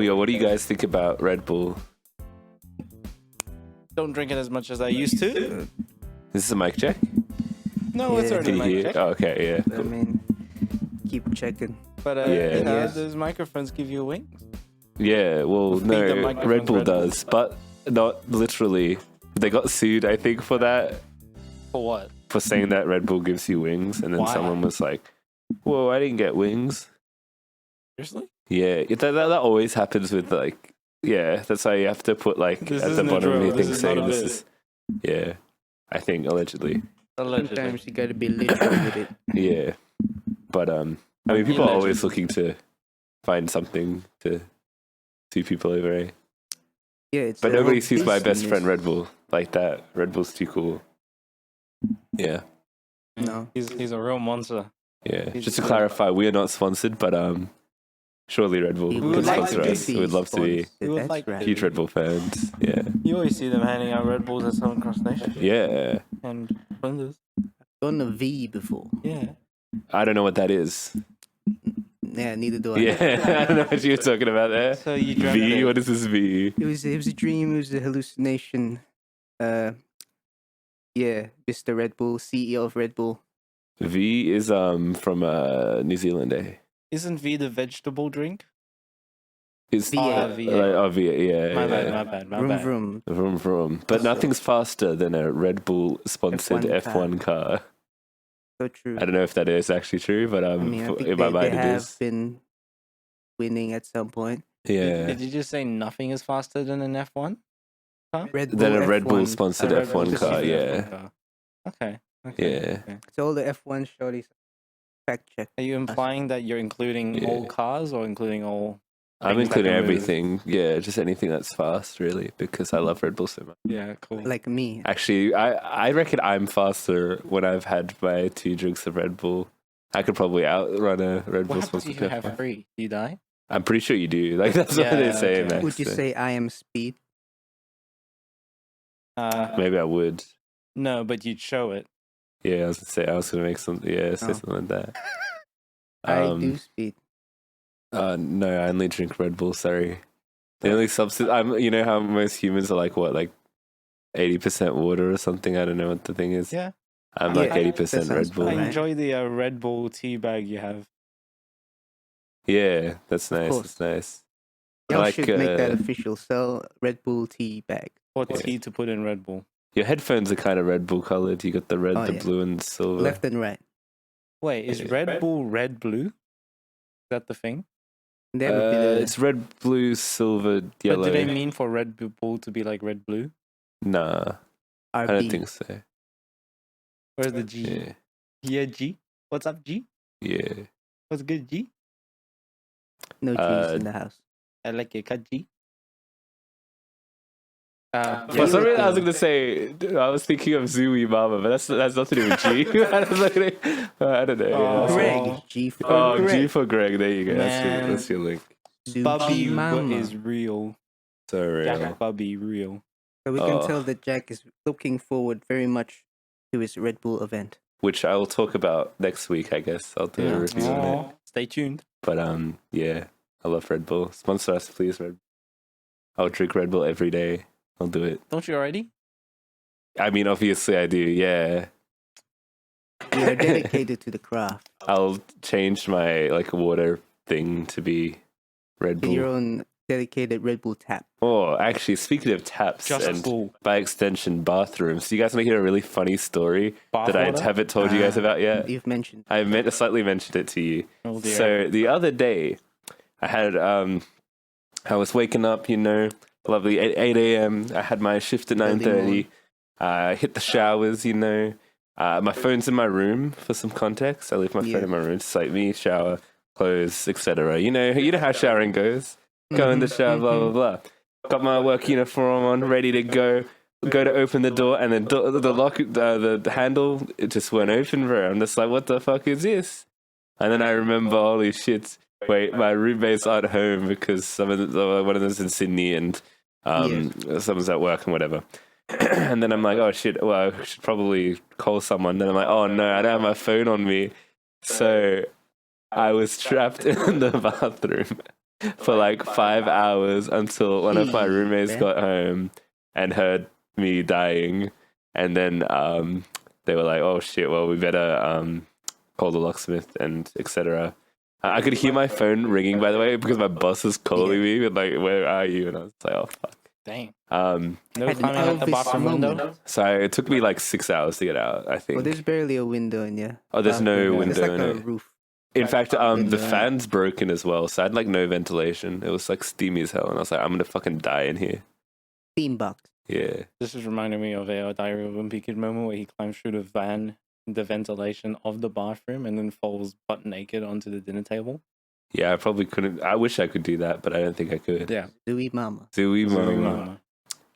But yeah, what do you guys think about Red Bull? Don't drink it as much as I used to. Is this a mic check? No, it's Yeah. already Can you mic hear? check. Oh, okay, yeah. I mean, keep checking. But Yeah. you know, Yes. those microphones give you wings. Yeah, well, Feed the no, microphone Red Bull Red Bull. does, but not literally. They got sued, I think, for that, For what? for saying that Red Bull gives you wings, and then Why? someone was like, "Whoa, I didn't get wings." Seriously? Yeah, that always happens with like, yeah, that's why you have to put like This at the isn't a bottom of drill, your this thing is not saying a this bit. is, yeah, I think allegedly, Allegedly. Sometimes you gotta be literal with it. yeah, but I mean, people are always looking to find something to sue people over, eh? Yeah, it's But a nobody whole sees my best business. friend Red Bull like that. Red Bull's too cool. Yeah, No. He's a real monster. yeah. He's Just to good. clarify, we are not sponsored, but surely Red Bull We can would like sponsor to us. We'd love to be sponsored, We would that's like to. right. huge Red Bull fans. Yeah, You always see them handing out Red Bulls at Southern Cross Nation yeah. and Flinders. Done a V before. Yeah. I don't know what that is. Yeah, neither do I. Yeah, I don't know what you were talking about there. So you drank V, it. what is this V? It was a dream. It was a hallucination. Yeah, Mr. Red Bull, CEO of Red Bull. V is from New Zealand, eh? Isn't V the vegetable drink? It's V8. V8. V8, yeah. My yeah. bad, my bad, my Vroom bad. vroom. Vroom, vroom. But nothing's faster than a Red Bull sponsored F1 F1 car. So true. I don't know if that is actually true, but I mean, I think in my they mind it have is. been winning at some point. Yeah. Did you just say nothing is faster than an F1? Red Bull Then a Red F1. Bull sponsored Red Bull F1 car, specific yeah. F1 car. Okay. Yeah. Okay. So all the F1 shorties fact check. Are you implying that you're including Yeah. all cars or including all? I'm things that including can move? everything. Yeah, just anything that's fast, really, because I love Red Bull so much. Yeah, cool. Like me. Actually, I reckon I'm faster when I've had my 2 drinks of Red Bull. I could probably outrun a Red Bull What happens sponsored if you have F1. 3? Do you die? I'm pretty sure you do. Like, that's what Yeah, they say, okay. Max. Would you say I am speed? Maybe I would. No, but you'd show it. Yeah, I was going to make something. Yeah, say Oh. something like that. I do speed. No, I only drink Red Bull. Sorry. The only substance. You know how most humans are like 80% water or something. I don't know what the thing is. Yeah. I'm Yeah, like that 80% sounds Red Bull. I Right. enjoy the Red Bull tea bag you have. Yeah, that's nice. course. That's nice. Y'all like, should make that official. Sell Red Bull tea bag. Or Yeah. tea to put in Red Bull. Your headphones are kind of Red Bull colored. You got the red, Oh, the yeah. blue, and silver. Left and right. Wait, is Yeah. Red Bull red blue? Is that the thing? Never been a It's red, blue, silver, yellow. But do they mean for Red Bull to be like red blue? Nah, I RB. don't think so. Where's the G? Yeah, Yeah, G. What's up, G? yeah. What's good, G? No G's in the house. I like it, cut G. For some reason, I was going to say, I was thinking of Zooey Mama, but that's nothing to do with G. I don't know. Oh. Yeah, Greg. G for oh, Greg. G for Greg. There you go. Man. That's your link. Bubby Mama. is real. So real. Jack Bubby real. So we can Oh. tell that Jack is looking forward very much to his Red Bull event. Which I will talk about next week, I guess. I'll do a Yeah. review on it. Aw, stay tuned. But yeah, I love Red Bull. Sponsor us, please, Red Bull. I'll drink Red Bull every day. I'll do it. Don't you already? I mean, obviously I do, yeah. You are dedicated to the craft. I'll change my water thing to be Red With your Bull. own dedicated Red Bull tap. Oh, actually, speaking of taps Just and cool. by extension bathrooms, do you guys want to hear a really funny story that I Bathwater? haven't told you guys about yet? You've mentioned. I slightly mentioned it to you. Oh dear. So the other day, I had I was waking up, lovely 8 a.m. I had my shift at 9:30. I hit the showers, My phone's in my room for some context. I leave my Yeah. phone in my room. Just like me, shower, clothes, etc. You know how showering goes. Go in the shower, blah blah blah. Got my work uniform on, ready to go. Go to open the door, and then the lock, the handle, it just won't open, bro. I'm just like, what the fuck is this? And then I remember, holy shit, wait, my roommates aren't home because one of them's in Sydney and someone's at work and whatever. And then I'm like, oh shit, well, I should probably call someone. Then I'm like, oh no, I don't have my phone on me. So I was trapped in the bathroom for like 5 hours until one of my Jeez, roommates man. got home and heard me dying, and then they were like, "Oh shit! Well, we better call the locksmith and etc." I could hear my phone ringing, by the way, because my boss was calling me and like, "Where are you?" And I was like, "Oh fuck." Dang. Um, No Had an climbing out the Elvis bathroom moment. window. so it took me like 6 hours to get out, I think. Well, there's barely a window in your. Oh, there's no bathroom. window It's like in a it. roof. In fact, the window. fan's broken as well, so I had like no ventilation. It was like steamy as hell, and I was like, I'm gonna fucking die in here. Beanbox. Yeah. This is reminding me of a Diary of a Wimpy Kid moment where he climbs through the ventilation of the bathroom, and then falls butt naked onto the dinner table. Yeah, I probably couldn't. I wish I could do that, but I don't think I could. Yeah. Zooey Mama. Zooey Zooey Mama.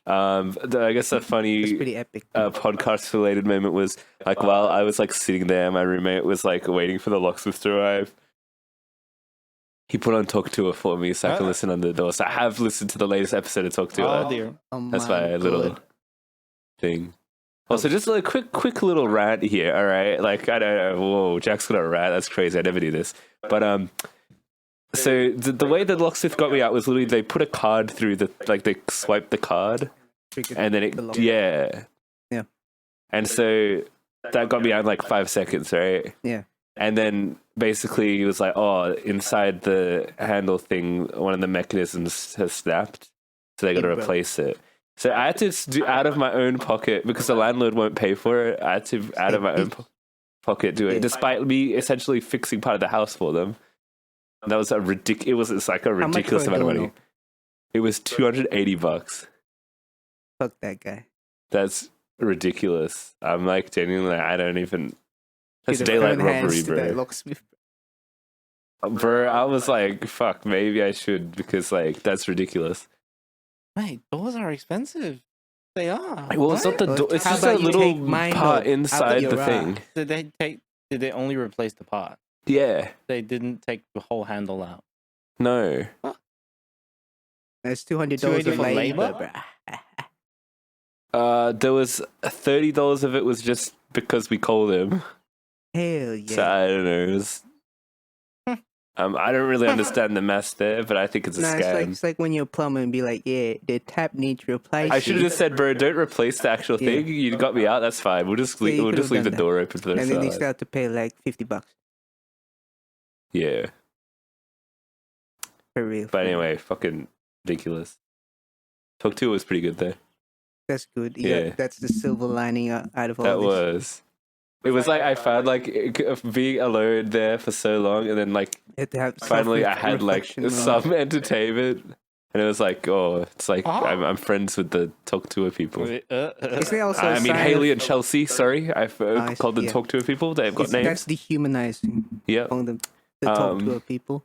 Mama. I guess a It's funny pretty epic. podcast related moment was like while I was like sitting there, my roommate was like waiting for the locksmith to arrive. He put on Talk To Her for me so I can listen under the door. So I have listened to the latest episode of Talk To Her. Oh dear. Oh That's my my little God. thing. Also, just a quick little rant here. All right, like I don't know. Whoa, Jack's got a rant. That's crazy. I never do this. But so the way the locksmith got me out was literally they put a card through they swiped the card and then The lock. yeah. And so that got me out in like 5 seconds, right? Yeah. And then basically he was like, "Oh, inside the handle thing, one of the mechanisms has snapped, so they got to It broke. replace it." So I had to do out of my own pocket because the landlord won't pay for it. I had to out of my own pocket do it, Yeah. despite me essentially fixing part of the house for them. That was it's like a How much ridiculous for a amount of money. dono? It was $280. Fuck that guy. That's ridiculous. I'm like genuinely, I don't even. That's Should have daylight thrown hands robbery, to that bro. locksmith. Bro, I was like, fuck, maybe I should because like that's ridiculous. Mate, doors are expensive. They are. Well, it's not the Well, door. It's how just a about you little take mine part out of inside your the thing. Did they only replace the part? Yeah. They didn't take the whole handle out. No. That's $200 $280 of for labor, labor? bruh. There was $30 of it was just because we called him. Hell yeah. So I don't know. It was, I don't really understand the mess there, but I think it's a Nah, scam. it's like when you're a plumber and be like, yeah, the tap needs replacing. I should have just said, bro, don't replace the actual Yeah. thing. You got me out. That's fine. We'll just Yeah, leave, you we'll could've just leave the done that. door open for the And then they rest. still have to pay like $50 Yeah. for real. But anyway, fucking ridiculous. Talk To was pretty good though. That's good. Yeah. That's the silver lining out of all That this. was. It was like I found like being alone there for so long, and then like You have to have finally I had like self-reflection moment. some entertainment, and it was like, oh, it's like Oh. I'm friends with the Talk To Her people. Isn't it also a I mean sign Haley of- and Chelsea. Sorry, I've I called them see, yeah. Talk To Her people. They've got That's names. dehumanizing. Yeah. Calling them the talk to Um, her people.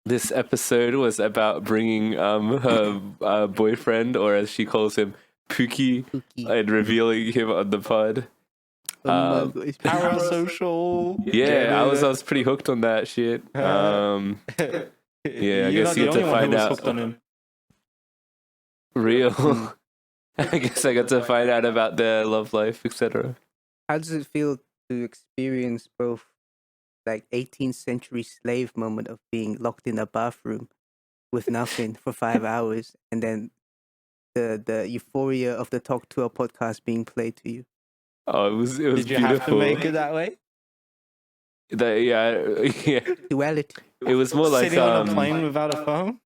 This episode was about bringing her boyfriend, or as she calls him, Pookie, Cookie. and revealing him on the pod. Oh my um, God, it's Parasocial. Yeah, I was pretty hooked on that shit. Yeah, I You're guess not you the have to only one who find was out. hooked on him. Real. I guess I got to find out about their love life, etc. How does it feel to experience both like 18th century slave moment of being locked in a bathroom with nothing for 5 hours, and then the euphoria of the Talk to Her podcast being played to you? Oh, it was Did you beautiful. have to make it that way? Yeah. Duality. It was more like Sitting on a plane without a phone?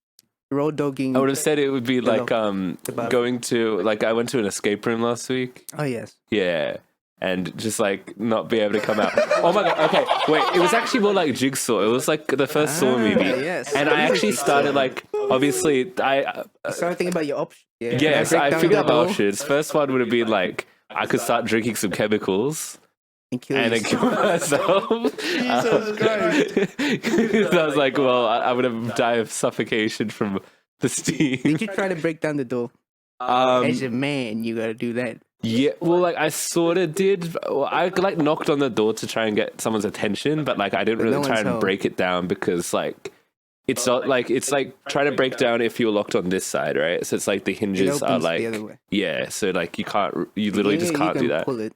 Road dogging. I would have said it would be like bathroom. going to like I went to an escape room last week. Oh, yes. Yeah. And just like not be able to come out. Oh my god, okay. Wait, it was actually more like Jigsaw. It was like the first Saw movie. Yes. And I actually started like obviously You started thinking about your options. Yeah. yes, Break I down figured the out my door options. First one would have been like I could start drinking some chemicals and kill and then yourself. kill myself. Jesus Christ. 'Cause I was like, well, I would have died of suffocation from the steam. Did you try to break down the door? As a man, you gotta do that. Yeah, well, like I sort of did. Well, I like knocked on the door to try and get someone's attention, but like I didn't But really no try one's and home. break it down because like it's not like it's like trying to break down if you're locked on this side, right? So it's like the It hinges are opens like the other way. yeah, so like you literally just You can't can do that. Pull it.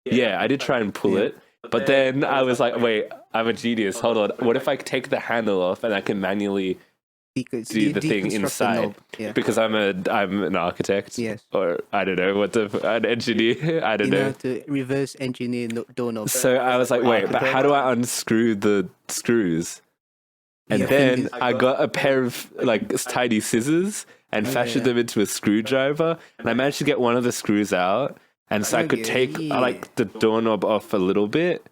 Yeah, I did try and pull Yeah. it, but then I was like, wait, I'm a genius. Hold on, what if I take the handle off and I can manually do the thing deconstruct the inside. knob. Yeah. Because I'm an architect. Yes. Or I don't know an engineer. I don't You know know. how to reverse engineer doorknobs. So I was like, wait, but how do I unscrew the screws? And Your then fingers. I got a pair of like tiny scissors and fashioned them into a screwdriver. And I managed to get one of the screws out. And so I could take like the doorknob off a little bit,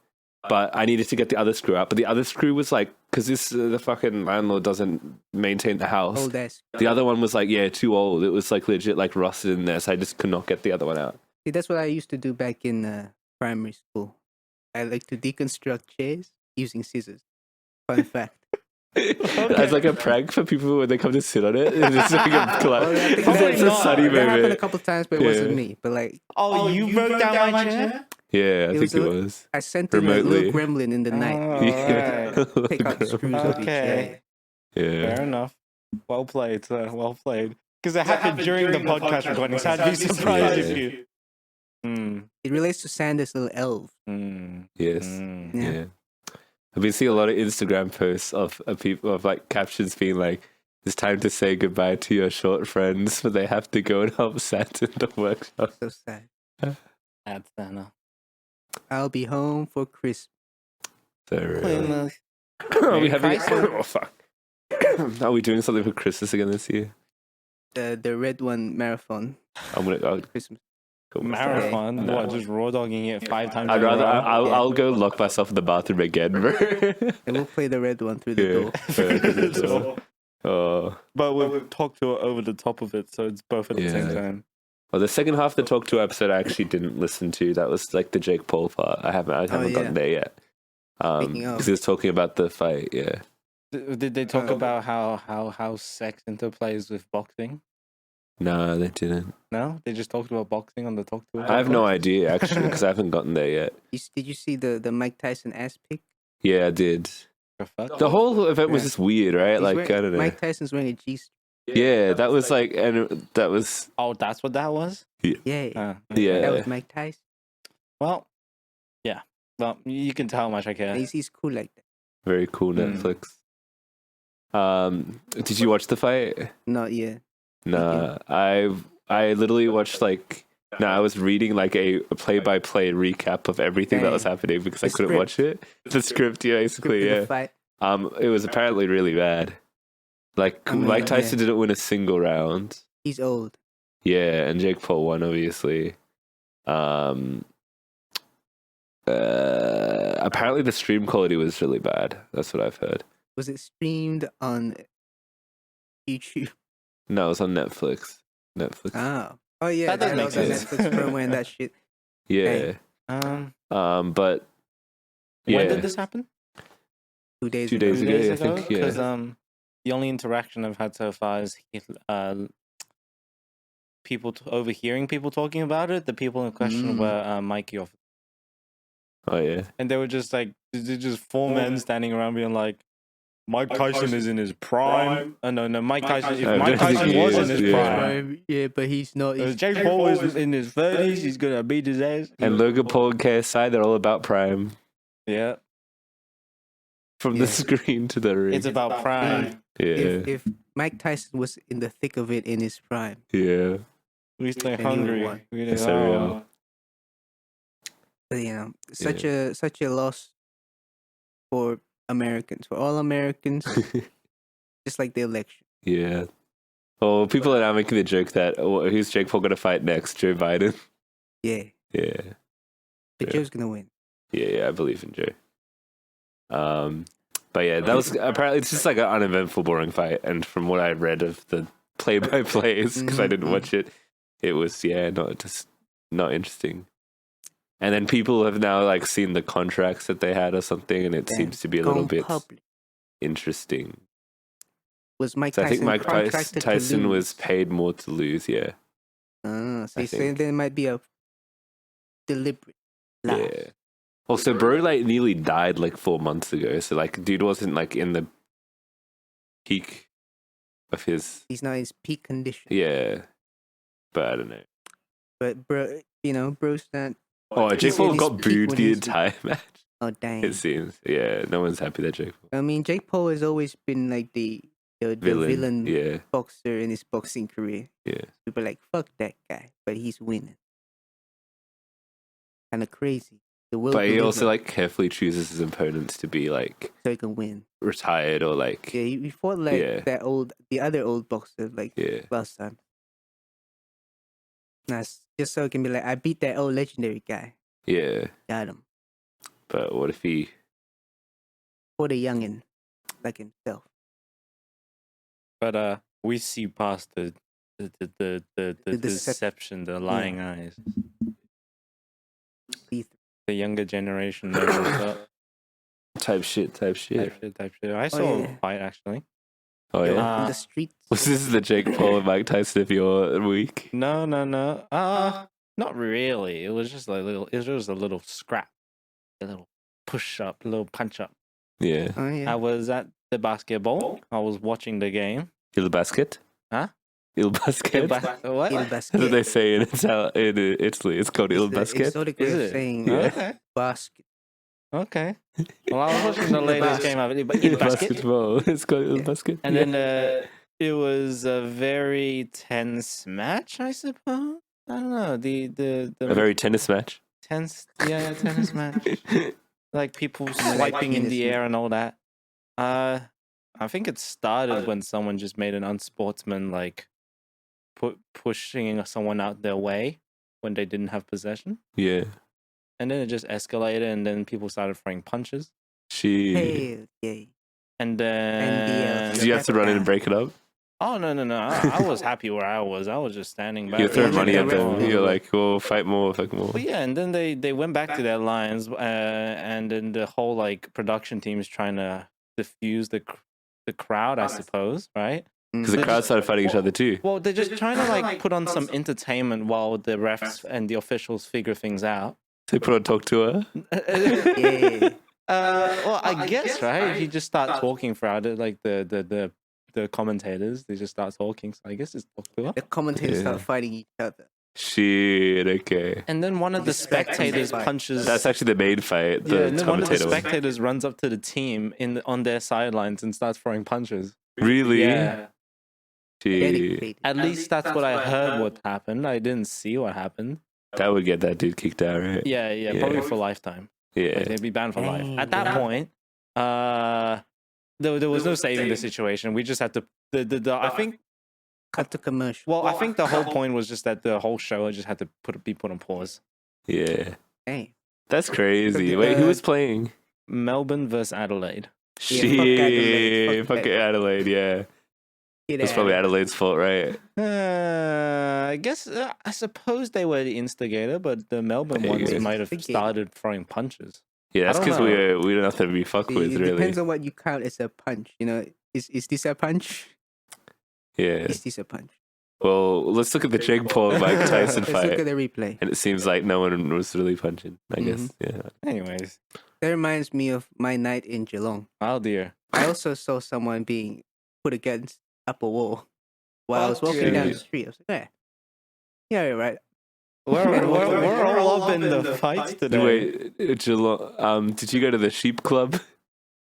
but I needed to get the other screw out. But the other screw was like, because the fucking landlord doesn't maintain the house. Old ass. The other one was like, too old. It was like legit like rusted in there. So I just could not get the other one out. See, that's what I used to do back in primary school. I like to deconstruct chairs using scissors. Fun fact. As like a prank for people when they come to sit on it. It's just like a it's a sunny That happened a moment. couple times, but it wasn't me. But like, Oh, you broke down my chair? Yeah, I think it was. I sent in a Remotely. little gremlin in the night. Yeah. Take out the screws of each Okay. chair. Yeah. Fair enough. Well played, sir. Well played. Because it happened during the podcast recording, so I'd be surprised if you... It relates to Sanders' little elf. Yes. Yeah. I've been seeing a lot of Instagram posts of people of like captions being like, "It's time to say goodbye to your short friends, but they have to go and help Santa in the workshop." So sad. That's Santa. I'll be home for Christmas. So are we having? Oh fuck! Are we doing something for Christmas again this year? The Red One marathon. I'm gonna Christmas. Marathon? No. What, just raw dogging it 5 times I'd in a rather. row? I'll go lock myself in the bathroom again, bro. And we'll play the Red One through the door. Yeah. Oh. But we've talked to it over the top of it, so it's both at the same Yeah. time. Well, the second half of the Talk To episode I actually didn't listen to. That was like the Jake Paul part. I haven't gotten there yet. Speaking of. Because he was talking about the fight. Yeah. Did they talk about how sex interplays with boxing? No, they didn't. No? They just talked about boxing on the Talk To? I have no idea actually because I haven't gotten there yet. Did you see the Mike Tyson ass pic? Yeah, I did. The fuck? The whole event was just weird, right? Like I don't know. Mike Tyson's wearing a G. Yeah, that was like, and that was Oh, that's what that was? Yeah. yeah. That was Mike Tyson. Well, yeah. Well, you can tell how much I care. He's cool like that. Very cool Netflix. Did you watch the fight? Not yet. Nah, I literally watched like. No, I was reading like a play-by-play recap of everything that was happening because I The couldn't watch it. The script, yeah, basically, Script of yeah. the fight. It was apparently really bad. Like Mike Tyson didn't win a single round. He's old. Yeah, and Jake Paul won, obviously. Apparently the stream quality was really bad. That's what I've heard. Was it streamed on YouTube? No, it was on Netflix. Oh yeah, That does make was on sense. Netflix promo and that shit. Yeah. But yeah. When did this happen? 2 days 2 ago. days 2 ago, days I ago? think, yeah. Because the only interaction I've had so far is people overhearing people talking about it. The people in question were Mikey off, Oh yeah. and they were just like, they're just 4 men standing around being like, Mike Tyson is in his prime. No, Mike Tyson. If Mike Tyson was in his prime, Yeah, but he's not. Jake Paul is in his 30s. He's gonna beat his ass. And Logan Paul and KSI, they're all about Prime. Yeah, From the screen to the ring. it's about prime. Yeah. If Mike Tyson was in the thick of it in his prime, Yeah. We stay And he would've hungry. won. Yes, there we are. but, such a loss for Americans, for all Americans, just like the election. Yeah. Oh, people are now making the joke that who's Jake Paul going to fight next? Joe Biden? Yeah, Yeah. but Yeah. Joe's gonna win. Yeah, I believe in Joe. But yeah, that was apparently it's just like an uneventful, boring fight. And from what I read of the play-by-plays, because I didn't watch it, it was not interesting. And then people have now like seen the contracts that they had or something, and it seems to be a little bit interesting. Was Mike So Tyson I think Mike contracted to Tyson lose? was paid more to lose. Yeah. So I you're saying think. there might be a deliberate loss. Yeah. Also, bro, like nearly died like 4 months ago. So like, dude wasn't like in the peak of his. He's not in his peak condition. Yeah. But I don't know. But bro's not. Oh, Jake He's in Paul his got peak booed when the he's- entire match. Oh dang! It seems. Yeah, no one's happy that Jake Paul. I mean, Jake Paul has always been like the the Villain. villain Yeah. boxer in his boxing career. Yeah. People are like, fuck that guy, but he's winning. Kind of crazy. The will But he believe also it, like carefully chooses his opponents to be like so he can win. retired or like Yeah, he fought like Yeah. the other old boxer like yeah. last time. Nice, just so it can be like, I beat that old legendary guy. Yeah. Got him. But what if he For the youngin, like himself. But we see past the deception, the lying eyes. Be- The younger generation knows what's up. type shit. Type shit. I saw a fight actually. Oh Yo, yeah. in the streets. Was this the Jake Paul and Mike Tyson of your week? No. Not really. It was just like little. It was a little scrap, a little push up, a little punch up. Yeah. Oh yeah. I was at the basketball. I was watching the game. Il basket? Huh? Il basket? What? Il That's what basket. they say in Italy. It's called il It's the basket. exotic way Is of it? saying Yeah. basket. Okay. Well, I was watching the latest game of it, but Il in basket. basketball. It's called il basket. And Yeah. then it was a very tense match, I suppose. I don't know. The A very tennis match. tense, tennis match. Like people swiping in the air and all that. I think it started when someone just made an unsportsman like pushing someone out their way when they didn't have possession, Yeah. and then it just escalated, and then people started throwing punches, She. Hell yeah. and then Did you have to run in and break it up? oh no, I was happy where I was. I was just standing back. You throw Yeah, money yeah, at them. yeah. You're like, oh, fight more, fuck more. But yeah, and then they went back to their lines, and then the whole like production team is trying to diffuse the crowd, I suppose, right? Because the crowd started fighting each other too. Well, they're just trying to like put on some entertainment while the refs and the officials figure things out. They put on talk to her. Yeah. Well, I guess right. If you just start talking throughout it, like the commentators, they just start talking. So I guess it's talk to her. The commentators Yeah. start fighting each other. Shit, okay. And then one of the spectators punches. That's actually the main fight. yeah, The and then one of the commentator one. spectators runs up to the team on their sidelines and starts throwing punches. Really? Yeah. Shit. Dedicated. At least that's what I heard. What happened? I didn't see what happened. That would get that dude kicked out, right? Yeah, probably for lifetime. Yeah. Like, they'd be banned for life. Dang, At that yeah. point, there was no saving the situation. We just had to. I think. Cut to commercial. Well, I think the whole point was just that the whole show just had to be put on pause. Yeah. Hey. That's crazy. So, Wait, who was playing? Melbourne versus Adelaide. Yeah, fuck Adelaide, Shit. fuck Fuck Adelaide, yeah. Get It's out. probably Adelaide's fault, right? I guess I suppose they were the instigator, but the Melbourne There you ones go. might have Thinking. started throwing punches. Yeah, that's I don't because we don't have to be fucked See, with, it really. depends on what you count as a punch. You know, is this a punch? Yeah. Is this a punch? Well, let's look at the Jake Paul and Mike Tyson Let's look at fight. the replay. And it seems like no one was really punching, I guess. Mm-hmm. Yeah. Anyways, That reminds me of my night in Geelong. oh dear. I also saw someone being put against up a wall while I was walking Okay. down the street. I was like, yeah, you're right. We're all up in the fights today. Wait, Geelong, did you go to the Sheep Club?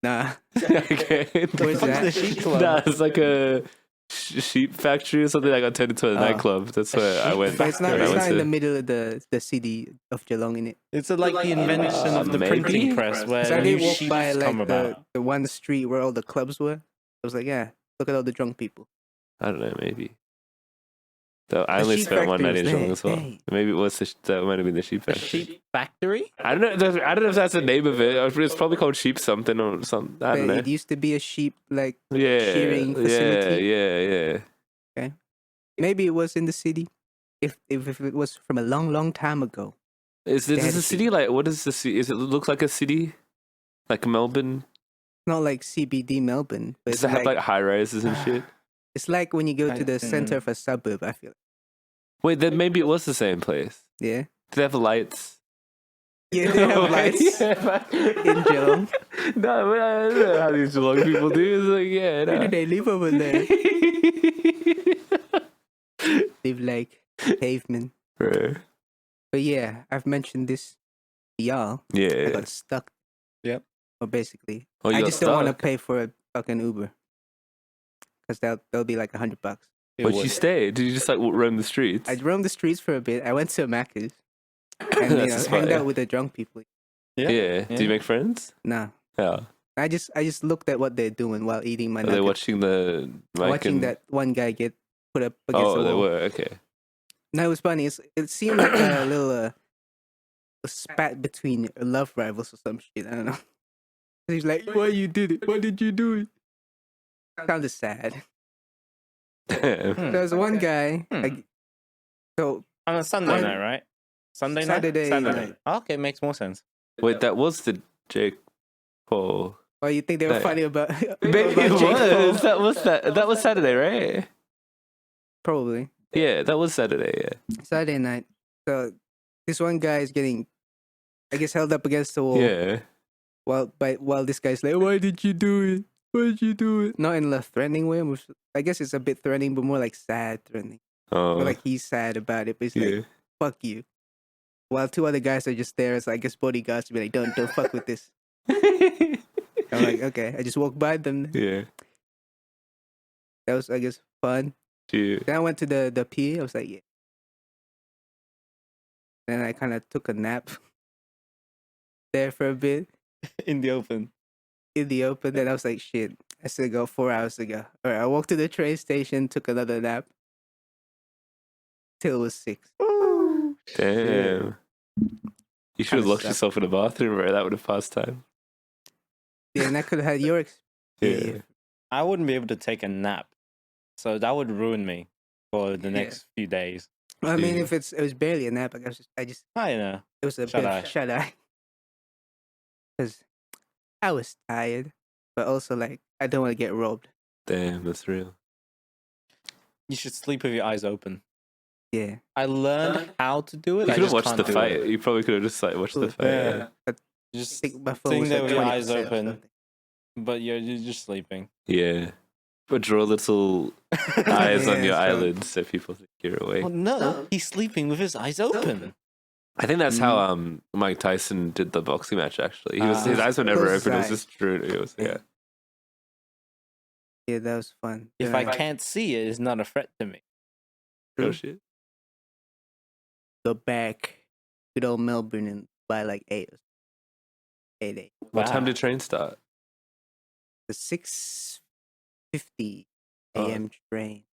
Nah. Okay. Where's that? the Sheep Club? Nah, it's like a sheep factory or something that got turned into a nightclub. That's where I sheep went. But it's not, when I it's went not in to- the middle of the city of Geelong, in it. It's like the invention of the maybe? printing press where So I new did walk sheets by come like about. the one street where all the clubs were. I was like, yeah, look at all the drunk people. I don't know, maybe. So I The only sheep spent one night in factory Geelong was as well. there. Hey. Maybe it was that might have been the sheep A factory. sheep factory? I don't know. I don't know if that's the name of it. It's probably called sheep something or something. I But don't know. it used to be a sheep like Yeah, shearing facility. yeah. maybe it was in the city. If it was from a long time ago. Is They does had the a city like what is the city? Is it look like a city, like Melbourne? Not like CBD Melbourne, but Does it's it have like high rises and shit? it's like when you go to the I- center of a suburb, I feel. Wait, then maybe it was the same place. Yeah. Do they have lights? Yeah, they have lights in Geelong. No, but I don't know how these Geelong people do. It's like, yeah, Where do no. they live over there? Live like pavement. Bro. But yeah, I've mentioned this to y'all. I Yeah. got stuck. Yep. Or basically, Oh, you I got just don't want to stuck? pay for a fucking Uber. because that'll be like $100. Where'd you stay? Did you just like roam the streets? I roamed the streets for a bit. I went to Macca's and That's a spot, hanged yeah. out with the drunk people. Yeah. Do you make friends? Nah, Yeah. I just looked at what they're doing while eating my Are they nuggets. watching the mic Watching and... that one guy get put up against the Oh, they wall. were. Okay. No, it was funny. It seemed like a little a spat between love rivals or some shit. I don't know. He's like, "Why you did it? Why did you do it?" Sounded sad. Damn. There was one guy. So On a Sunday night, right? Sunday night? Saturday night. Okay, makes more sense. Wait, that was the Jake Paul. oh, you think they were No. funny about? Maybe about it Jake Paul? was. That was Saturday, right? Probably Yeah, that was Saturday. Yeah. Saturday night. So this one guy is getting, I guess, held up against the wall. Yeah. While this guy's like, "Why did you do it? Why did you do it?" Not in a threatening way. I guess it's a bit threatening, but more like sad threatening. Oh. Or like he's sad about it, but he's yeah. like, "Fuck you." While two other guys are just there as, I guess, bodyguards to be like, don't fuck with this. I'm like, okay. I just walked by them. yeah. That was, I guess, fun. Yeah. Then I went to the pier. I was like, yeah. Then I kind of took a nap there for a bit In the open. in the open. Then I was like, shit, I still go 4 hours ago. All right, I walked to the train station, took another nap till it was 6. Damn. You should have Kinda locked sucked. yourself in the bathroom, bro. That would have passed time. Yeah, and I could have had your experience. Yeah. I wouldn't be able to take a nap. So that would ruin me for the next few days. I mean, Yeah. if it was barely a nap, I just I know. it was a Shut bit eye. shut eye. Because I was tired, but also like I don't want to get robbed. Damn, that's real. You should sleep with your eyes open. Yeah. I learned how to do it. You I could have just watched can't the do fight. it. You probably could have just like watched the fight. Yeah. Yeah. You just I think my phone sitting was there like with your eyes 20% or open, something. but you're just sleeping. Yeah. But draw little eyes on Yeah, your so- eyelids so people think you're awake. Well, no, he's sleeping with his eyes open. I think that's how Mike Tyson did the boxing match. Actually, his eyes were never Close his open. It was eyes. just true. It was yeah. Yeah, that was fun. If Then I can't see it, it's not a threat to me. Oh shit. go back to old Melbourne and by like 8 or 8. What time Wow. did train start? The 6:50 Oh. a.m. train.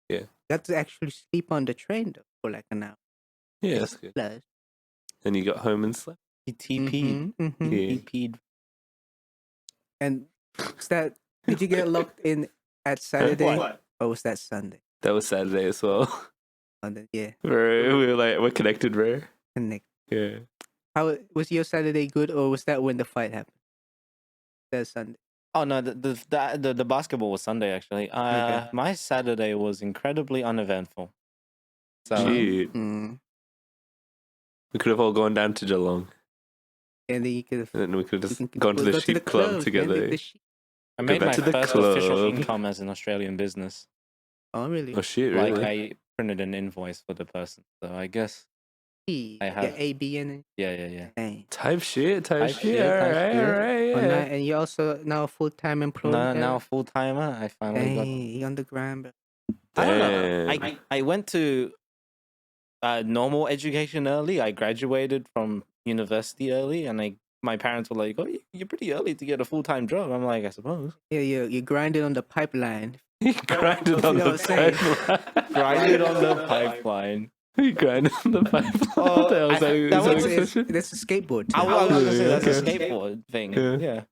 Yeah. Got to actually sleep on the train though for like an hour. Yeah, that's good. Plus. And you got home and slept. He TP'd. Mhm, mhm. Yeah. TP'd. And was that, did you get locked in at Saturday? Or was that Sunday? That was Saturday as well. Yeah, Bro, we're connected, bro. connect. Yeah. How was your Saturday good, or was that when the fight happened? That Sunday. Oh no, the basketball was Sunday actually. Okay. My Saturday was incredibly uneventful. So Shit. Mm. We could have all gone down to Geelong. And then you could have And then we could have just gone to the sheep club together. I made back my to the first official club. income as an Australian business. Oh, really? Oh shit, Like really? I printed an invoice for the person. So I guess I I have- have A, B, and yeah. A. Type shit. Type Shit. shit, All type right, shit. all right. Oh, Yeah. and you're also now a full-time employee. Now a full timer. I finally got. Hey, on the ground. Bro. I don't Damn. know. I went to normal education early. I graduated from university early, and my parents were like, "Oh, you're pretty early to get a full time job." I'm like, I suppose. Yeah, you grinded on the pipeline. He grinded on You know the what I'm saying? pipeline. Grinded on the pipeline. He grinded on the pipeline. Oh, That was I- like- that is that was- an expression? That's a skateboard. I Too. was gonna say that's a Okay. skateboard thing. Yeah. Yeah.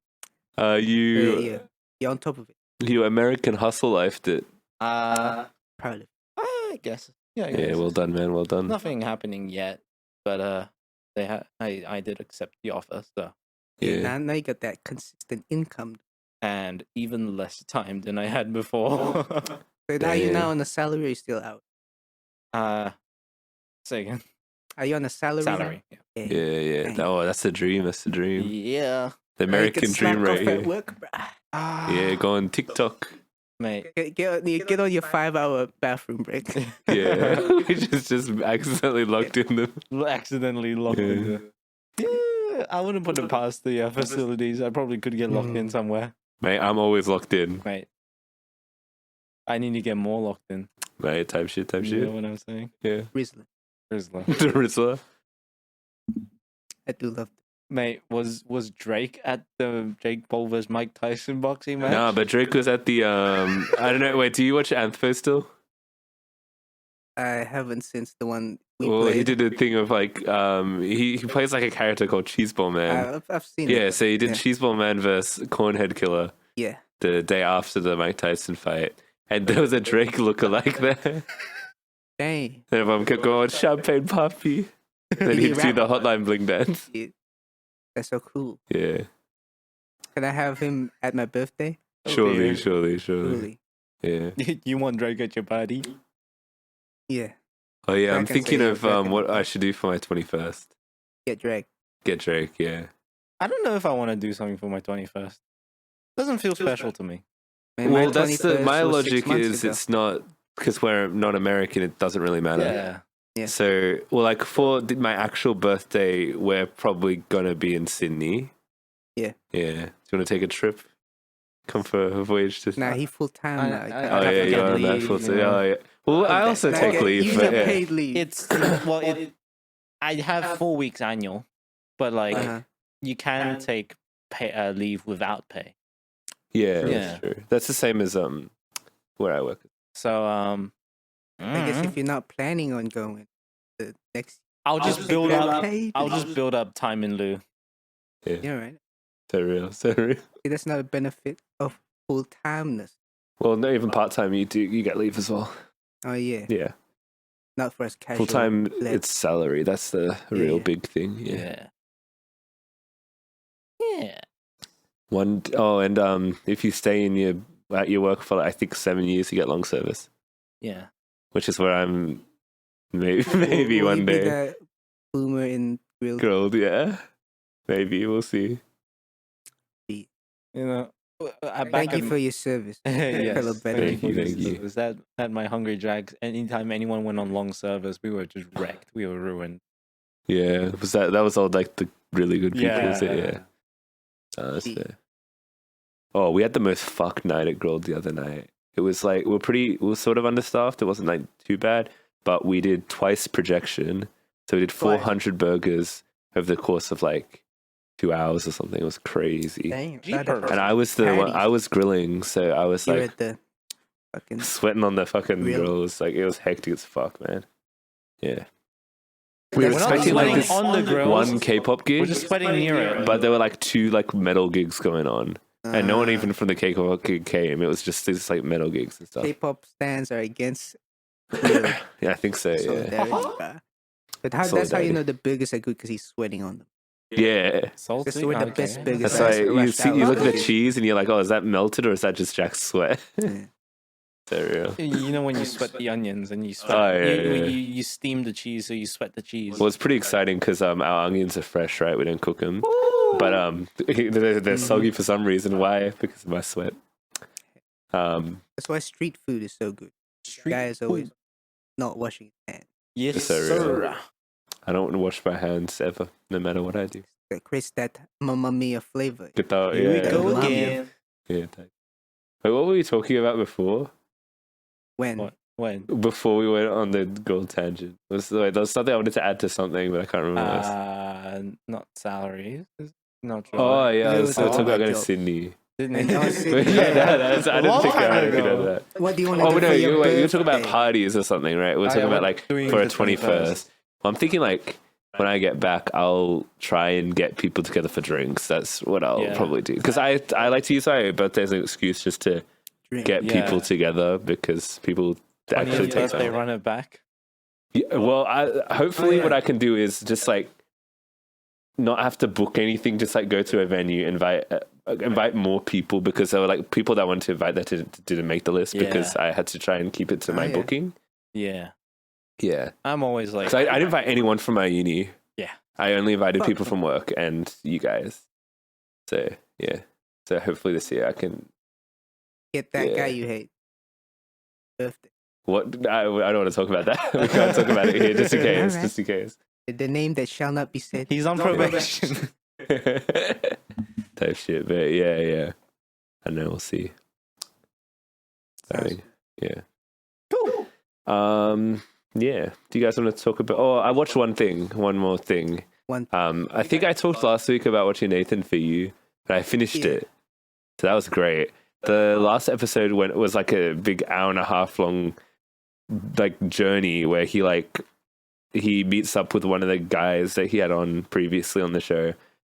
Yeah, You you're on top of it. you American hustle lifed it. Proud of it. I guess. Yeah. I Yeah, guess. well done, man. Well done. Nothing happening yet, but I did accept the offer, so Yeah. Now you got that consistent income. and even less time than I had before. So now you're Damn. now on a salary, or you're still out. Say again. Are you on a salary? now? Salary. Yeah. Yeah, yeah. Dang. Oh, that's the dream. That's the dream. Yeah. The Now you can American dream slack right off at here. work, bruh. Yeah, go on TikTok. Mate. Get on your 5-hour bathroom break. Yeah, we just accidentally locked in the. Accidentally locked in Yeah. the... Yeah, I wouldn't put it past the facilities. I probably could get locked in somewhere. Mate, I'm always locked in. Mate. I need to get more locked in. Right, type shit. You know what I'm saying? Yeah. Rizzler. Rizzler. The Rizzler. I do love Mate, was Drake at the Jake Paul vs Mike Tyson boxing match? No, but Drake was at the I don't know. Wait, do you watch Anthro still? I haven't since the one we Well, played. he did a thing of like he plays like a character called Cheeseball Man. I've seen it. Yeah, so he did Yeah. Cheeseball Man versus Cornhead Killer Yeah. the day after the Mike Tyson fight, and there was a Drake lookalike there. Dang. And everyone kept going, "Champagne Papi." Then Did he he'd do rap? the Hotline Bling dance. That's so cool. Yeah, Can I have him at my birthday? surely. Really? Yeah. You want Drake at your party? Yeah. Oh yeah, I'm Back and thinking say of you're back in what the I park. should do for my 21st. Get Drake. Get Drake. Yeah. I don't know if I want to do something for my 21st. Doesn't feel special to me. Man, my Well, that's 21st my was 6 logic months is ago. it's not because we're not American. It doesn't really matter. Yeah. Yeah. So, well, like for my actual birthday, we're probably gonna be in Sydney. Yeah. Yeah. Do you want to take a trip? Come for a voyage to. Nah, he full time I- now. I- I'd Oh have yeah, to you're get on that leave, full. you know. Oh yeah. Well, I also Like, take leave, you but get yeah. paid leave. It's well, I have 4 weeks annual, but like Uh-huh. you can take leave without pay. Yeah, Yeah. that's true. That's the same as where I work. So I guess if you're not planning on going, the next I'll just build get up. paid. I'll just build up time in lieu. Yeah, right. So real, so real. See, that's not a benefit of full timeness. Well, not even part time. You get leave as well. Oh yeah, Yeah, not for us casual. full time. led. It's salary. That's the real Yeah. big thing. Yeah. Yeah. Yeah. And if you stay in at your work for like, I think 7 years, you get long service, Yeah. which is where I'm maybe Will one you be day the boomer in grilled. grilled. Yeah, maybe we'll see. You know. Thank you for your service, Yes. fellow veteran. Thank you, thank you. Was that at my Hungry Jags? Anytime anyone went on long service, we were just wrecked. We were ruined. Yeah, was that was all like the really good people? Yeah. Was it? Yeah. That's See. fair. Oh, we had the most fucked night at Grilled the other night. It was like we were sort of understaffed. It wasn't like too bad, but we did twice projection, so we did 400 burgers over the course of like 2 hours or something. It was crazy. Dang, Jeepers. And I was the one, Patties. I was grilling, so I was You're like at the fucking sweating on the fucking Grill. grills. Like it was hectic as fuck, man. Yeah. We were We're not expecting like sweating this on the grills. one K-pop We're gig, just sweating near it. but there were like 2 like metal gigs going on, and no one uh, even from the K-pop gig came. It was just these like metal gigs and stuff. K-pop stands are against grilled. Yeah, I think so. Yeah. Solidarity, bruh. But that's how Solidarity. you know the burgers are good because he's sweating on them. Yeah. Salty. That's one of the Okay. best burgers. That's Guys why you rushed see, out you look at the last cheese and you're like, oh, is that melted or is that just Jack's sweat? Yeah. So real. You know when you sweat the onions and you sweat, Oh, yeah, you, yeah. you steam the cheese, so you sweat the cheese. Well, it's pretty exciting because our onions are fresh, right? We don't cook them, but they're soggy for some reason. Why? Because of my sweat. That's why street food is so good. Street Guys always food. not washing his hands. Yes, So real. sir. I don't want to wash my hands ever, no matter what I do. That creates that Mamma Mia flavor. Get that, Here we yeah, go Love again. yeah. Wait, what were we talking about before? When What? When? Before we went on the gold tangent, there was something I wanted to add to something, but I can't remember. what it was. Not salaries. Not sure. Oh yeah, I we was were talking talking about about going to jobs. Sydney. Didn't And it? I was saying- Yeah, no, I didn't think Long I time could ago. know that. what do you want to Oh do no, for your you were birthday? talking about parties or something, right? We're talking about like doing for a the 21st. Well, I'm thinking like when I get back, I'll try and get people together for drinks. That's what I'll Yeah. probably do because I like to use my birthday as an excuse just to Drink. get Yeah. people together because people actually 20th take birthday, time. run it back. Yeah, well, hopefully yeah. what I can do is just like not have to book anything. Just like go to a venue, invite more people because there were like people that I wanted to invite that didn't make the list because I had to try and keep it to my yeah. booking. Yeah, Yeah, I'm always like, because I didn't invite anyone from my uni. Yeah. I only invited Fuck. people from work and you guys. So yeah, so hopefully this year I can. Get that Yeah. guy you hate. Birthday. What I don't want to talk about that. We can't talk about it here, just in case. Alright. Just in case. The name that shall not be said. he's on probation. Type shit, but yeah. I know. We'll see. Exciting. Yeah. Cool. Yeah. Do you guys want to talk about? Oh, I watched one more thing. I think I talked last week about watching Nathan For You, but I finished it, so that was great. The last episode was like a big hour and a half long, like journey where he meets up with one of the guys that he had on previously on the show,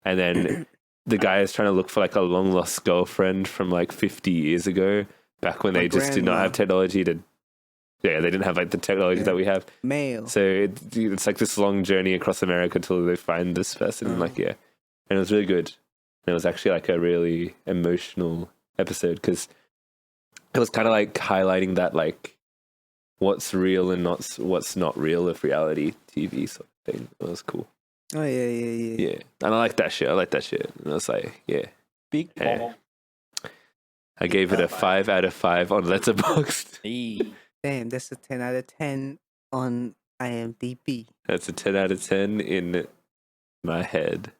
and then the guy is trying to look for like a long lost girlfriend from like 50 years ago, back when they just did not have technology to. Yeah, they didn't have like the technology that we have. Mail. So it's like this long journey across America till they find this person. And it was really good. And it was actually like a really emotional episode because it was kind of like highlighting that like what's real and what's not real of reality TV sort of thing. It was cool. Oh yeah. And I like that shit. And I was like, yeah. Big ball. I gave it a 5 out of 5 on Letterboxd. Damn, that's a 10 out of 10 on IMDb. That's a 10 out of 10 in my head.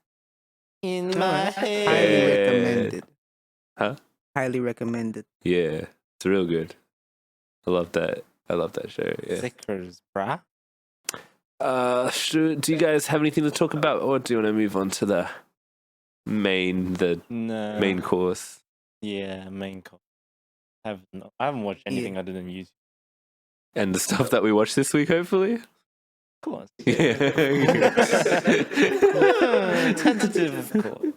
In my head. Highly recommended. Huh? Highly recommended. Yeah, it's real good. I love that show. Yeah. Stickers, brah. Do you guys have anything to talk about, or do you want to move on to the main course? Yeah, main course. I haven't watched anything other than YouTube. And the stuff that we watched this week, hopefully. Of course. Yeah. Tentative, of course.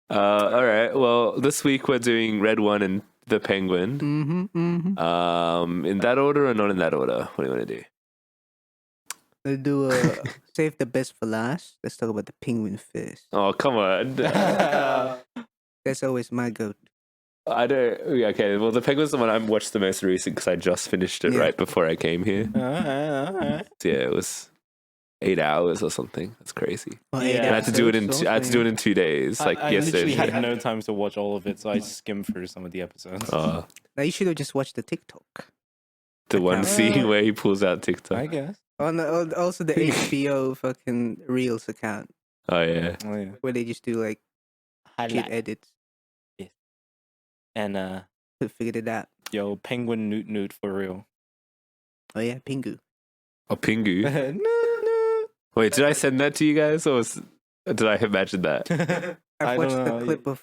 All right. Well, this week we're doing Red One and the Penguin. In that order or not in that order? What do you want to do? We'll do save the best for last. Let's talk about the Penguin first. Oh, come on. That's always my go. I don't. Okay, well, the Penguin's the one I watched the most recent because I just finished it right before I came here. All right. So, yeah, it was 8 hours or something. That's crazy. Well, Yeah. And I had to do it in 2 days. Like I yesterday. literally had no time to watch all of it, so I skimmed through some of the episodes. Oh, Now you should have just watched the TikTok. the one scene where he pulls out TikTok. I guess. Also the HBO fucking Reels account Oh yeah. Oh, yeah. where they just do like kid edits And to figure it out. yo, Penguin Newt for real. Oh yeah, Pingu. Oh, Pingu. Newt. Wait, did I send that to you guys, or did I imagine that? I've I watched don't the know. clip of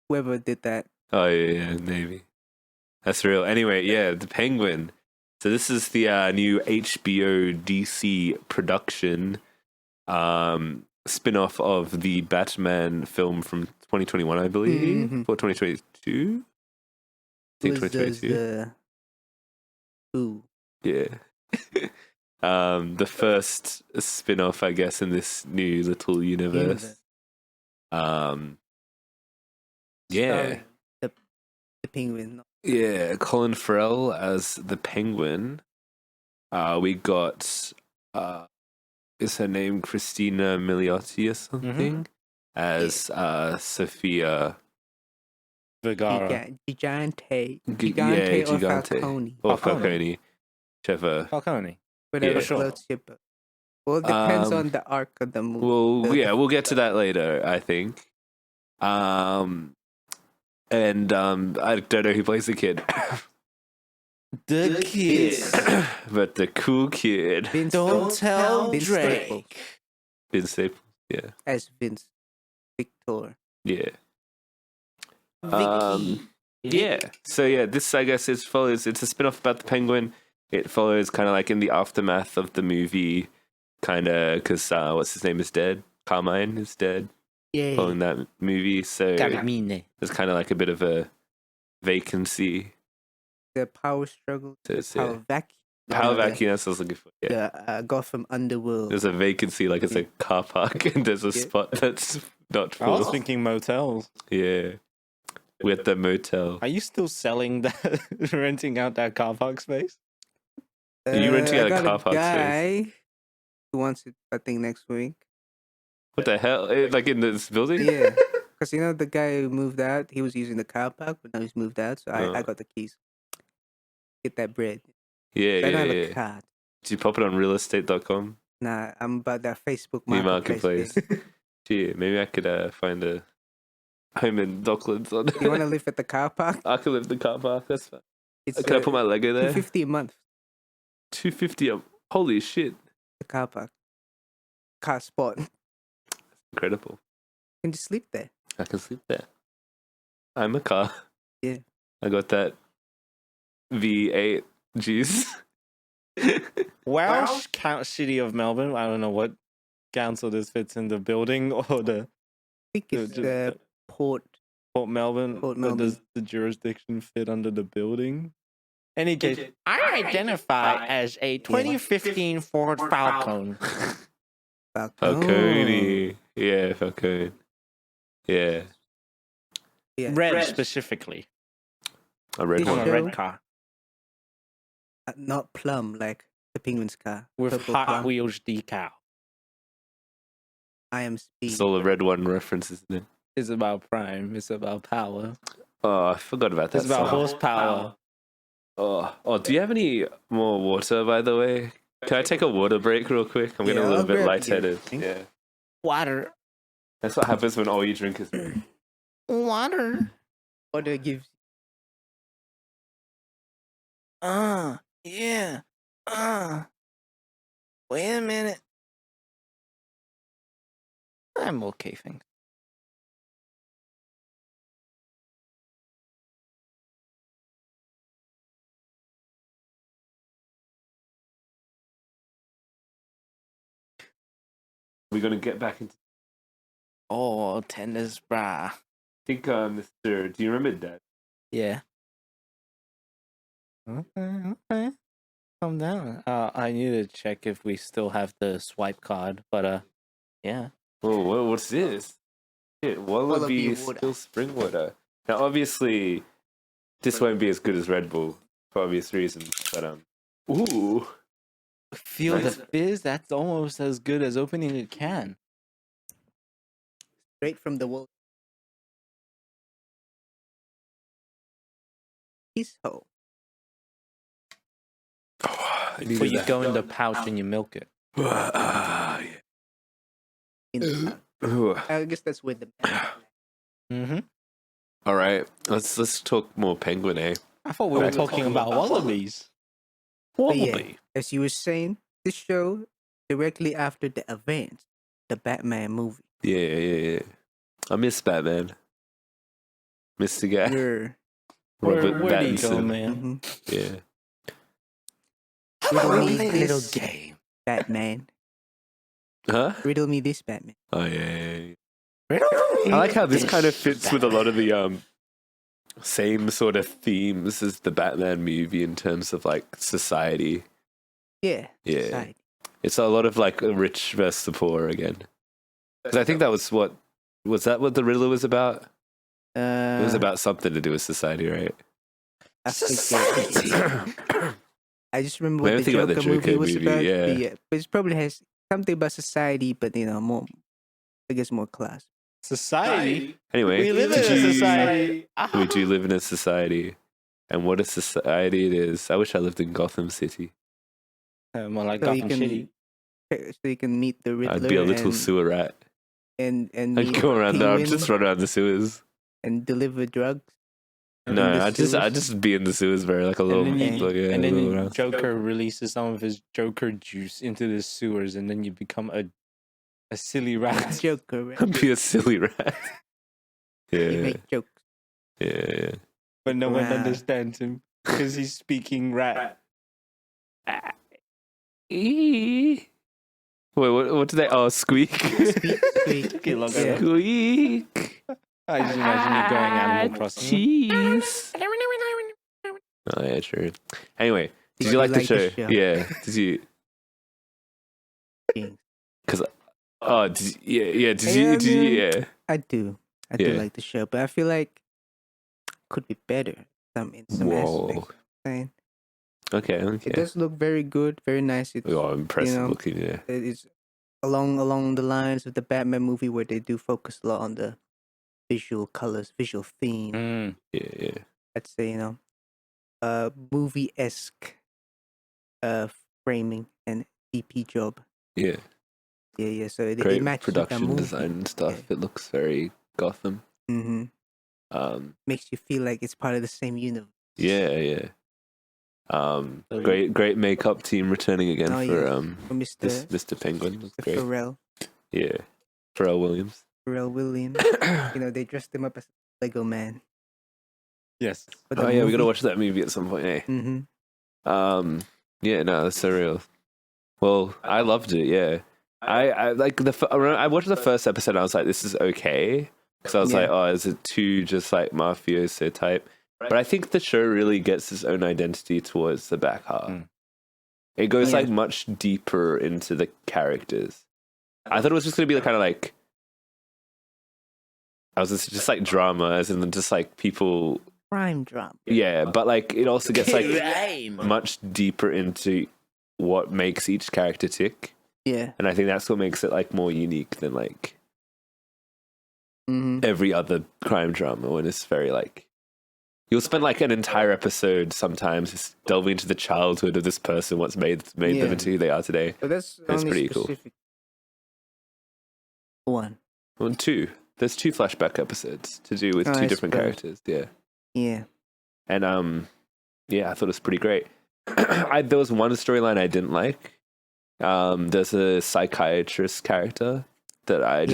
whoever did that. Oh yeah, maybe. That's real. Anyway, yeah, the Penguin. So this is the new HBO DC production spin-off of the Batman film from 2021, I believe, Mhm. or 2022. I think 2022. Who? Yeah. The first spin-off, I guess, in this new little universe. Yeah. The Penguin. Yeah, Colin Farrell as the Penguin. We got is her name Christina Milioti or something as Sophia Vergara. Gigante yeah, or Gigante. Falcone. Or Falcone. Whichever. Falcone. Whatever Yeah. floats your boat. Well, it depends on the arc of the movie. Well, yeah, we'll get to that later, I think. And I don't know who plays the kid. The kid. But the cool kid. Don't tell Vince Drake. Staples Vince Staples. Yeah. as Vince Victor. Yeah. Vicky. Yeah. So yeah, this I guess it's a spin-off about the Penguin. It follows kind of like in the aftermath of the movie, kind of because what's his name is dead. Carmine is dead. Yeah. Following that movie, so Carmine. there's kind of like a bit of a vacancy. The power struggle. So it's, Power vacuum. Power vacuum. That's what I was looking for. Yeah. The Gotham Underworld. There's a vacancy, like it's a car park, and there's a spot that's not I was full. thinking motels. Yeah. With the motel. Are you still selling that, renting out that car park space? You renting I out a got car park guy who wants it, I think, next week. What the hell? Like in this building? Yeah. Because, you know, the guy who moved out, he was using the car park, but now he's moved out, so I got the keys. Get that bread. Yeah, I don't have yeah, a yeah. card. Did you pop it on realestate.com? Nah, I'm about that Facebook New marketplace. marketplace. Gee, maybe I could find a home in Docklands on You want to live at the car park? I could live in the car park, that's fine. It's Can I put my Lego there? $250 a month. $250. Holy shit! The car park, car spot. You Incredible. can just sleep there. I can sleep there. I'm a car. Yeah. I got that V8 juice. Welsh City of Melbourne. I don't know what council this fits in, the building or the I think it's the- Port. Port Melbourne. Port But Melbourne. does the jurisdiction fit under the building? Any case, I identify as a 2015 Ford Falcon. Falcone. Yeah, Falcone. Yeah. Yeah. Red specifically. A red This On one. a show- red car Not plum like the penguin's car. with Purple Hot plum. Wheels decal. I am speed. It's all a red one reference, isn't it? It's about prime. It's about power. Oh, I forgot about that It's about song. horsepower. Oh, do you have any more water, by the way? Can I take a water break real quick? I'm getting Yeah, a little I'll bit grab lightheaded. you. Yeah. Water. That's what happens when all you drink is... Water. Water gives. Yeah. Wait a minute. I'm okay, thanks. We're going to get back into... Oh, tennis bra. I think, Mr... Do you remember Dad? Yeah. Okay. Calm down. I need to check if we still have the swipe card, but yeah. Oh, what's this? Shit, Wallaby Wallaby water. still spring water. Now, obviously, this won't be as good as Red Bull for obvious reasons, but ooh, Feel Nice. the fizz. That's almost as good as opening a can. Straight from the world. His hole. I But needed you that. go in the pouch and you milk it. Yeah. In the Ooh. I guess that's where the. Mm-hmm. All right, let's talk more penguin, eh? I thought we were Back- talking about wallabies. But yeah, as you were saying, this show directly after the event, the Batman movie. Yeah. I miss Batman. Miss the guy. Where Robert Where do you go, Pattinson. man? mhm, Yeah. Riddle me Little this game. Batman. Huh? Riddle me this Batman. Oh yeah. I like how this kind of fits with a lot of the same sort of themes as the Batman movie in terms of like society. Yeah. Yeah. Society. It's a lot of like the rich versus the poor again. 'Cause I think that was what the Riddler was about? It was about something to do with society, right? I forget. I just remember When I what the think about Joker, the movie Joker was movie, about. yeah. But it probably has something about society, but more. I guess more class. Society. Anyway, We live in did a you- society. We do live in a society, and what a society it is. I wish I lived in Gotham City. More like So you Gotham can- City. So you can meet the Riddler. I'd be a little and, sewer rat. and I'd meet go around there. I'd Penguin just run around the sewers. and deliver drugs. in No, the I'd sewers. just be in the sewers, very like a little, And then, like, yeah, and a little then around. Joker releases some of his Joker juice into the sewers, and then you become a silly rat. Joker. Right? I'd be a silly rat. You Yeah, make jokes. yeah. But no one Rat. understands him because he's speaking rat. Wait, what do they? Oh, squeak. Squeak. Took you longer. Yeah. Squeak. I just imagine you going Animal Crossing. Cheese. Oh yeah, true. Anyway, did Did you like the like the show? show? Yeah. Did you? King. Oh, Did you? Yeah. I do. I do Yeah. like the show, but I feel like could be better. In some Whoa. aspects. Saying. Okay. It does look very good, very nice. It's, Oh, impressive know, looking. Yeah. it's along the lines of the Batman movie where they do focus a lot on the visual colors, visual theme. Mm. Yeah. I'd say movie-esque framing and DP job. Yeah. Yeah. So they Great match production design and stuff. It looks very Gotham. Mm-hmm. Um. Makes you feel like it's part of the same universe. Yeah. Great makeup team returning again for Mr. Mr. Penguin. That's great. Pharrell Yeah, Pharrell Williams. Williams. They dressed him up as Lego Man. Yes. Oh yeah, we gotta watch that movie at some point. Eh? Mm-hmm. Yeah, no, that's so real. Well, I loved it. Yeah, I like I watched the first episode. And I was like, this is okay, because I was like, oh, is it too just like mafioso type? But I think the show really gets its own identity towards the back half. It goes like much deeper into the characters. I thought it was just gonna be kind of like, I was just like drama, as in just like people. Crime drama. Yeah, but like it also gets like much deeper into what makes each character tick. Yeah. And I think that's what makes it like more unique than like every other crime drama, when it's very like, you'll spend like an entire episode sometimes just delving into the childhood of this person, what's made them into who they are today. But that's pretty cool. One. Well, two. There's 2 flashback episodes to do with 2 different characters. Yeah. Yeah. And I thought it was pretty great. There was one storyline I didn't like. There's a psychiatrist character that I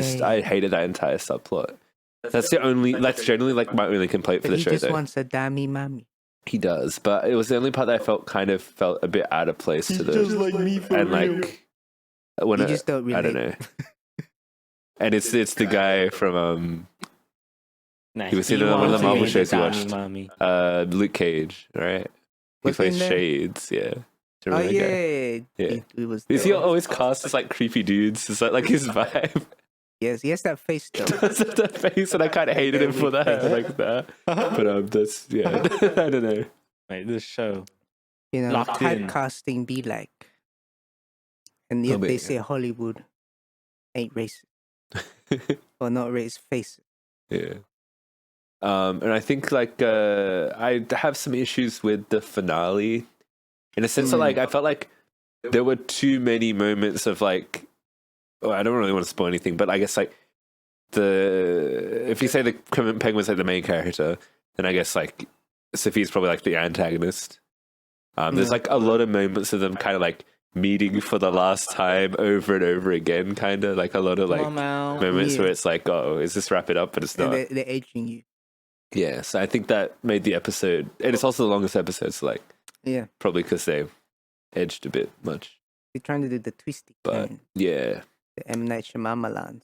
hated that entire subplot. That's generally like my only complaint for the show. He just wants a dammy mammy. He does, but it was the only part that I felt a bit out of place to the. Just like me for and real. like when You just don't relate. I don't know. And it's the guy from he was in one of the Marvel shows we watched. Luke Cage, right? He plays Shades, yeah. Do you Oh remember that guy? yeah. Yeah. Is he always cast as like creepy dudes? Is that like his vibe? Yes, he has that face though. That's that face, and I kind of hated him for that, like that. But that's I don't know. Mate, this show. Locked typecasting be like, and yet they say Hollywood ain't racist or not racist face. Yeah. And I think like I have some issues with the finale, in a sense that like I felt like there were too many moments of like, I don't really want to spoil anything, but I guess like if you say the Penguin's like the main character, then I guess like Sophie's probably like the antagonist. There's like a lot of moments of them kind of like meeting for the last time over and over again, kind of like a lot of like moments where it's like, oh, is this wrap it up? But it's not. And they're aging you. Yeah, so I think that made the episode, and it's also the longest episode, so like, probably because they edged a bit much. They're trying to do the twisty but the M. Night Shyamalan.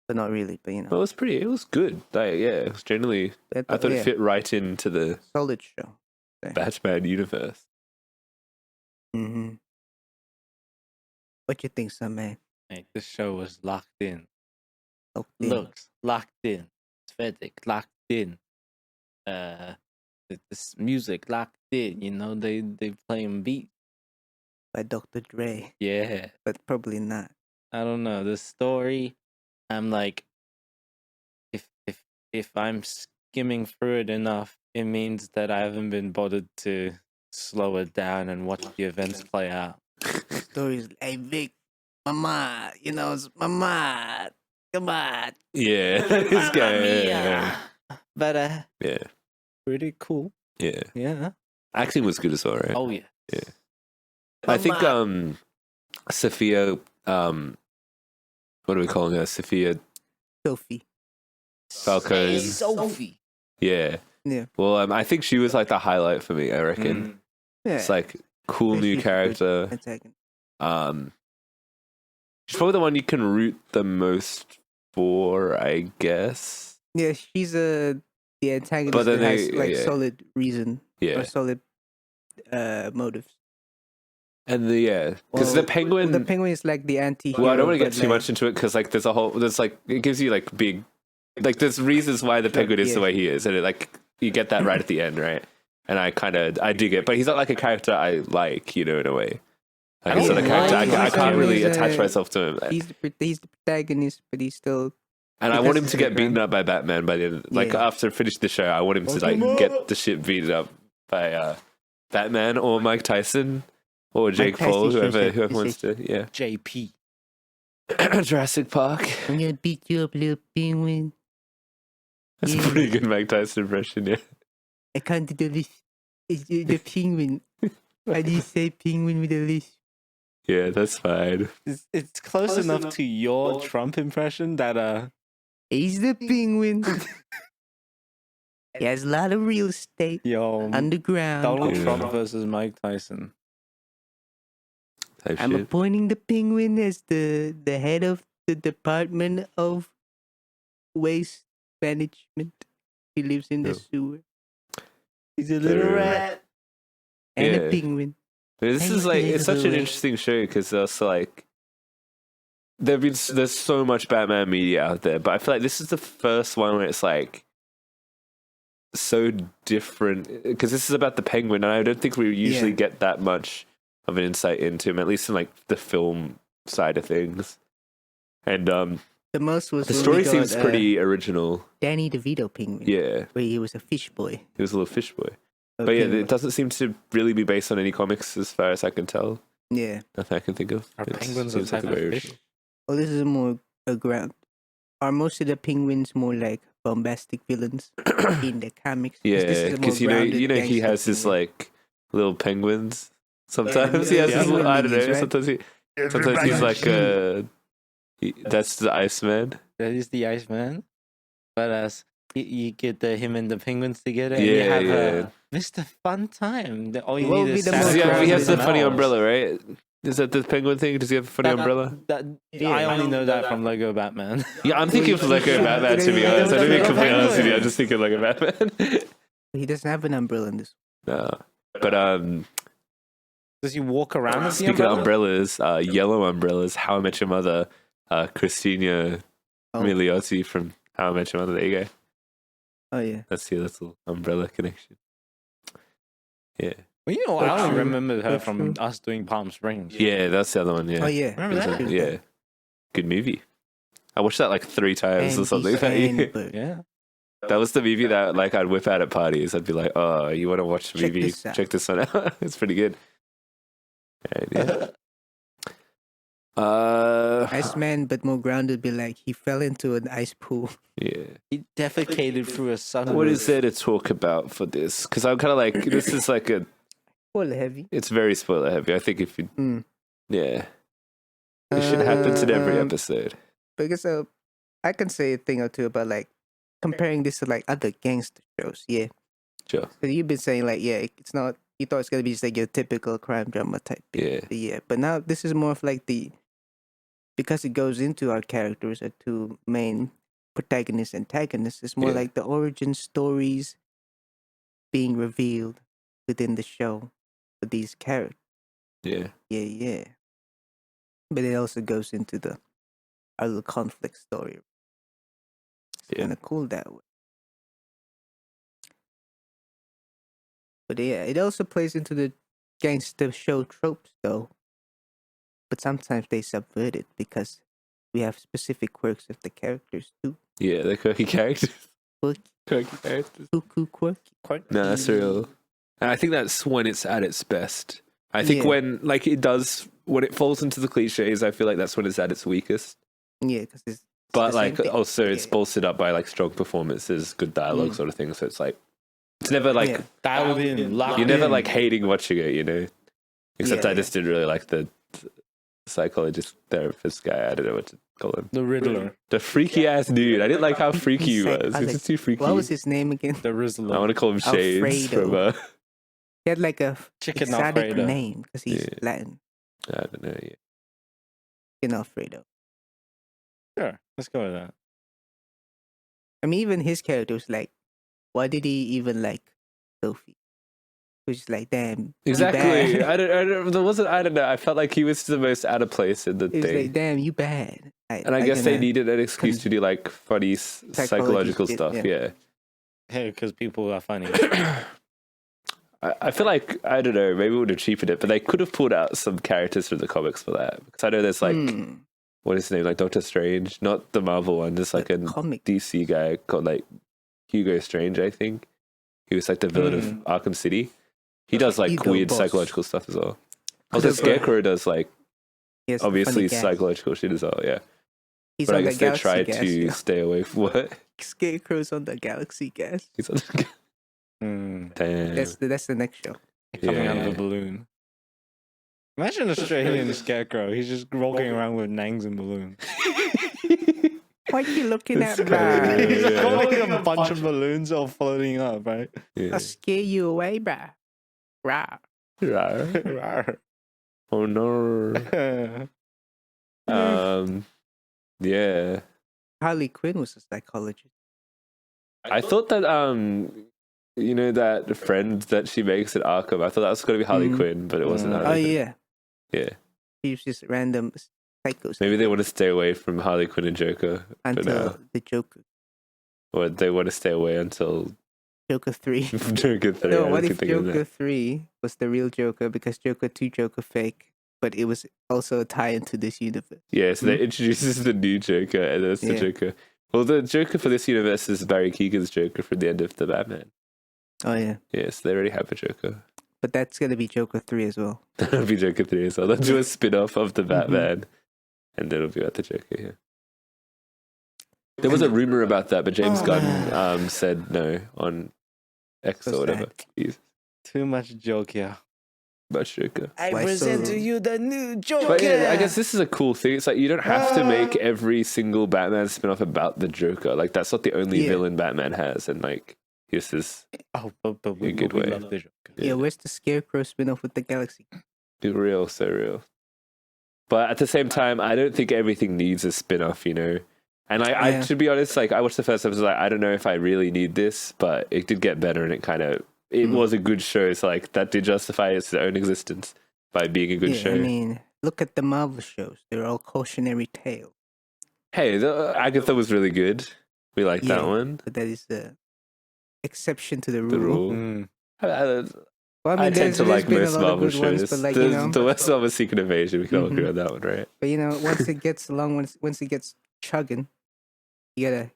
But not really, but Well, it was good. Like, it was generally, I thought it fit right into the solid show. Batman universe. Mm-hmm. What you think, son, man? Mate, this show was locked in. Looks locked in. Aesthetic locked in. This music locked in. They playing beat by Dr. Dre. Yeah, but probably not. I don't know the story. I'm like, if I'm skimming through it enough, it means that I haven't been bothered to slow it down and watch the events play out. Stories, hey Vic, mama, it's mama. Come on. Yeah, this guy. But yeah, pretty cool. Yeah. Acting was good as well, right? Oh yeah. Yeah. I think Sophia, what are we calling her? Sophia Sophie Falcone. Sophie. Yeah. Well, I think she was like the highlight for me, I reckon. Yeah. It's like cool new character. She's probably the one you can root the most for, I guess. Yeah, she's the antagonist but that has solid reason or solid motives. And because the Penguin is like the anti-hero. Well, I don't want to get too much into it because like it gives you like big, like there's reasons why the Penguin is the way he is, and it like you get that right at the end, right? And I dig it, but he's not like a character I like, in a way. Like a sort of character I can't really attach myself to him. He's the protagonist, but he's still. And I want him to get beaten up by Batman by the end. Like after finishing the show, I want him to like get the shit beaten up by Batman or Mike Tyson. Or Jake Paul, whoever wants to, JP. Jurassic Park. I'm gonna beat you up, little penguin. That's a pretty good Mike Tyson impression, yeah. I can't do this. It's the penguin. How do you say penguin with a lisp? Yeah, that's fine. It's close enough to your Trump impression that He's the penguin. He has a lot of real estate yo underground. Donald Yeah. Trump versus Mike Tyson. Type I'm shit. appointing the penguin as the head of the Department of Waste Management. He lives in the Yeah. sewer. He's a little rat. And Yeah. a penguin. This Hey, is like, little it's such an boy. interesting show because also like, there's so much Batman media out there, but I feel like this is the first one where it's like so different because this is about the Penguin, and I don't think we usually Yeah. get that much of an insight into him, at least in like the film side of things. And The most was the when story we got, seems pretty original. Danny DeVito penguin. Yeah, Where he was a fish boy. he was a little fish boy, A but yeah, penguin. it doesn't seem to really be based on any comics as far as I can tell. Yeah. Nothing I can think of. Are It penguins a seems like type of very fish? original. Well, this is more a ground. Are most of the penguins more like bombastic villains in the comics? Yeah, this is a more because you grounded know he gangster has his penguin. like little penguins. Sometimes he has yeah, his little, I don't penguin know. minions, right? Sometimes he's like that's the Iceman. That is the Iceman. But as you get him and the penguins together, and Yeah, you have yeah. Mr. Fun Time. All you What need would be is the Does most he, he has the grounded funny mouse? umbrella, right? Is that the penguin thing? Does he have a funny umbrella? I only know that from Lego Batman. Yeah, I'm thinking of Lego Batman, to be honest. I'm being completely honest with you. I'm just thinking Lego Batman. He doesn't have an umbrella in this. No. But Does he walk around with the speaking of umbrella? umbrellas, yellow umbrellas, How I Met Your Mother, Christina Oh. Milioti from How I Met Your Mother. There you go. Oh yeah. That's your little umbrella connection. Yeah. Well, you know, I That's only true. remember her That's from true. us doing Palm Springs. Yeah, that's the other one. Yeah. Oh yeah. Remember that? Yeah. Good movie. I watched that like 3 times or something. Sandberg. Yeah. That was the movie that like I'd whip out at parties. I'd be like, "Oh, you want to watch a Check movie? this out." Check this one out. It's pretty good." And, yeah. Iceman, but more grounded. Be like he fell into an ice pool. Yeah. He defecated through a sunroof. What is there to talk about for this? Because I'm kind of like, this is like Well, heavy. it's very spoiler heavy. I think if you, Mm. yeah, it should happen in every Um, episode. Because I can say a thing or two about like comparing this to like other gangster shows. Yeah. Sure. So you've been saying like, yeah, it's not. You thought it's gonna be just like your typical crime drama type. Yeah. Yeah. But now this is more of like because it goes into our characters, our two main protagonists, antagonists. It's more Yeah. like the origin stories being revealed within the show for these characters. Yeah. Yeah. But it also goes into our little conflict story. It's Yeah. kind of cool that way. But yeah, it also plays into the gangster show tropes though. But sometimes they subvert it because we have specific quirks of the characters too. Yeah, the quirky characters. Quirky, Quirky characters. cuckoo, quirky. No, that's real. And I think that's when it's at its best. I think Yeah. when like it does when it falls into the cliches, I feel like that's when it's at its weakest. Yeah, because it's But the same like thing. also it's Yeah. bolstered up by like strong performances, good dialogue Mm. sort of thing. So it's like it's never like Yeah. Dialed in, locked you're never in. like hating watching it, you know. Except Yeah, I just didn't really like the psychologist therapist guy. I don't know what to call him. the Riddler, The freaky ass dude. I didn't like how freaky he was. He was just too freaky. What was his name again? the I Rizzler, want to call him Shades Alfredo. from He had like a Chicken exotic Alfredo. name because he's Yeah. Latin. I don't know. Yeah. Chicken Alfredo. Sure, let's go with that. I mean, even his character was like, why did he even like Sophie? Which is like, damn. you Exactly. bad. I don't. There wasn't. I don't know. I felt like he was the most out of place in the It was thing. like, damn, you bad. And I guess they needed an excuse to do like funny psychological shit, stuff. Yeah. Hey, because people are funny. I feel like, I don't know, maybe it would have cheapened it, but they could have pulled out some characters from the comics for that. Because I know there's like, what is his name? Like Doctor Strange, not the Marvel one, just like a comic. DC guy called like Hugo Strange, I think. He was like the villain of Arkham City. He does like Hugo weird Boss. psychological stuff as well. Also, Hugo- Scarecrow does like He has some obviously funny gas. psychological shit as well, yeah. He's But I on the guess they Galaxy tried gas. to yo. stay away from what? Scarecrow's on the Galaxy gas. He's on Mm. Damn. That's the next show. Coming out of Yeah. a balloon. Imagine an Australian scarecrow. He's just walking around with nangs and balloons. What you looking That's at, kinda bruh? He's Yeah. holding a bunch of balloons all floating up, right? Yeah. I'll scare you away, bruh. Rah. Rawr. Oh no. Yeah. Harley Quinn was a psychologist. I thought that you know that friend that she makes at Arkham. I thought that was going to be Harley Quinn, but it wasn't. Mm. Oh Harley Quinn. yeah, Yeah. she was just random psycho Maybe they want to stay away from Harley Quinn and Joker for until now, the Joker or they want to stay away until 3. Joker 3. No, I what was if thinking of that. Joker 3 was the real Joker because Joker 2 Joker fake, but it was also a tie into this universe. Yeah, so they introduces the new Joker, and that's the Yeah. Joker. Well, the Joker for this universe is Barry Keegan's Joker from the end of the Batman. Oh yeah, Yes, they already have a Joker. but that's gonna be Joker 3 as well. That'll be Joker 3 as well. They'll do a spin-off of the Batman, and it'll be about the Joker, yeah. There was a rumor about that, but James Oh, Gunn man. said no on X So or whatever. sad. He's Too much joke here. about Joker. I Why present so- to you the new Joker. But yeah, I guess this is a cool thing. It's like you don't have to make every single Batman spin-off about the Joker. Like that's not the only Yeah. villain Batman has, and like this is Oh, but In a good way. love the Joker. Yeah, where's the Scarecrow spin-off with the Galaxy? real, so real. But at the same time, I don't think everything needs a spin-off, you know. And I Yeah. to be honest, like I watched the first episode, like I don't know if I really need this, but it did get better, and it was a good show. So like that did justify its own existence by being a good Yeah, show. I mean, look at the Marvel shows; they're all cautionary tales. Hey, the Agatha was really good. We liked that Yeah. one. But that is the exception to the rule. The rule. Mm. Well, I tend to like been a most lot of Marvel good shows. ones, but like the, you know, the West Marvel Secret Invasion, we can all agree Mhm. on that one, right? but you know, once it gets along, once it gets chugging, you gotta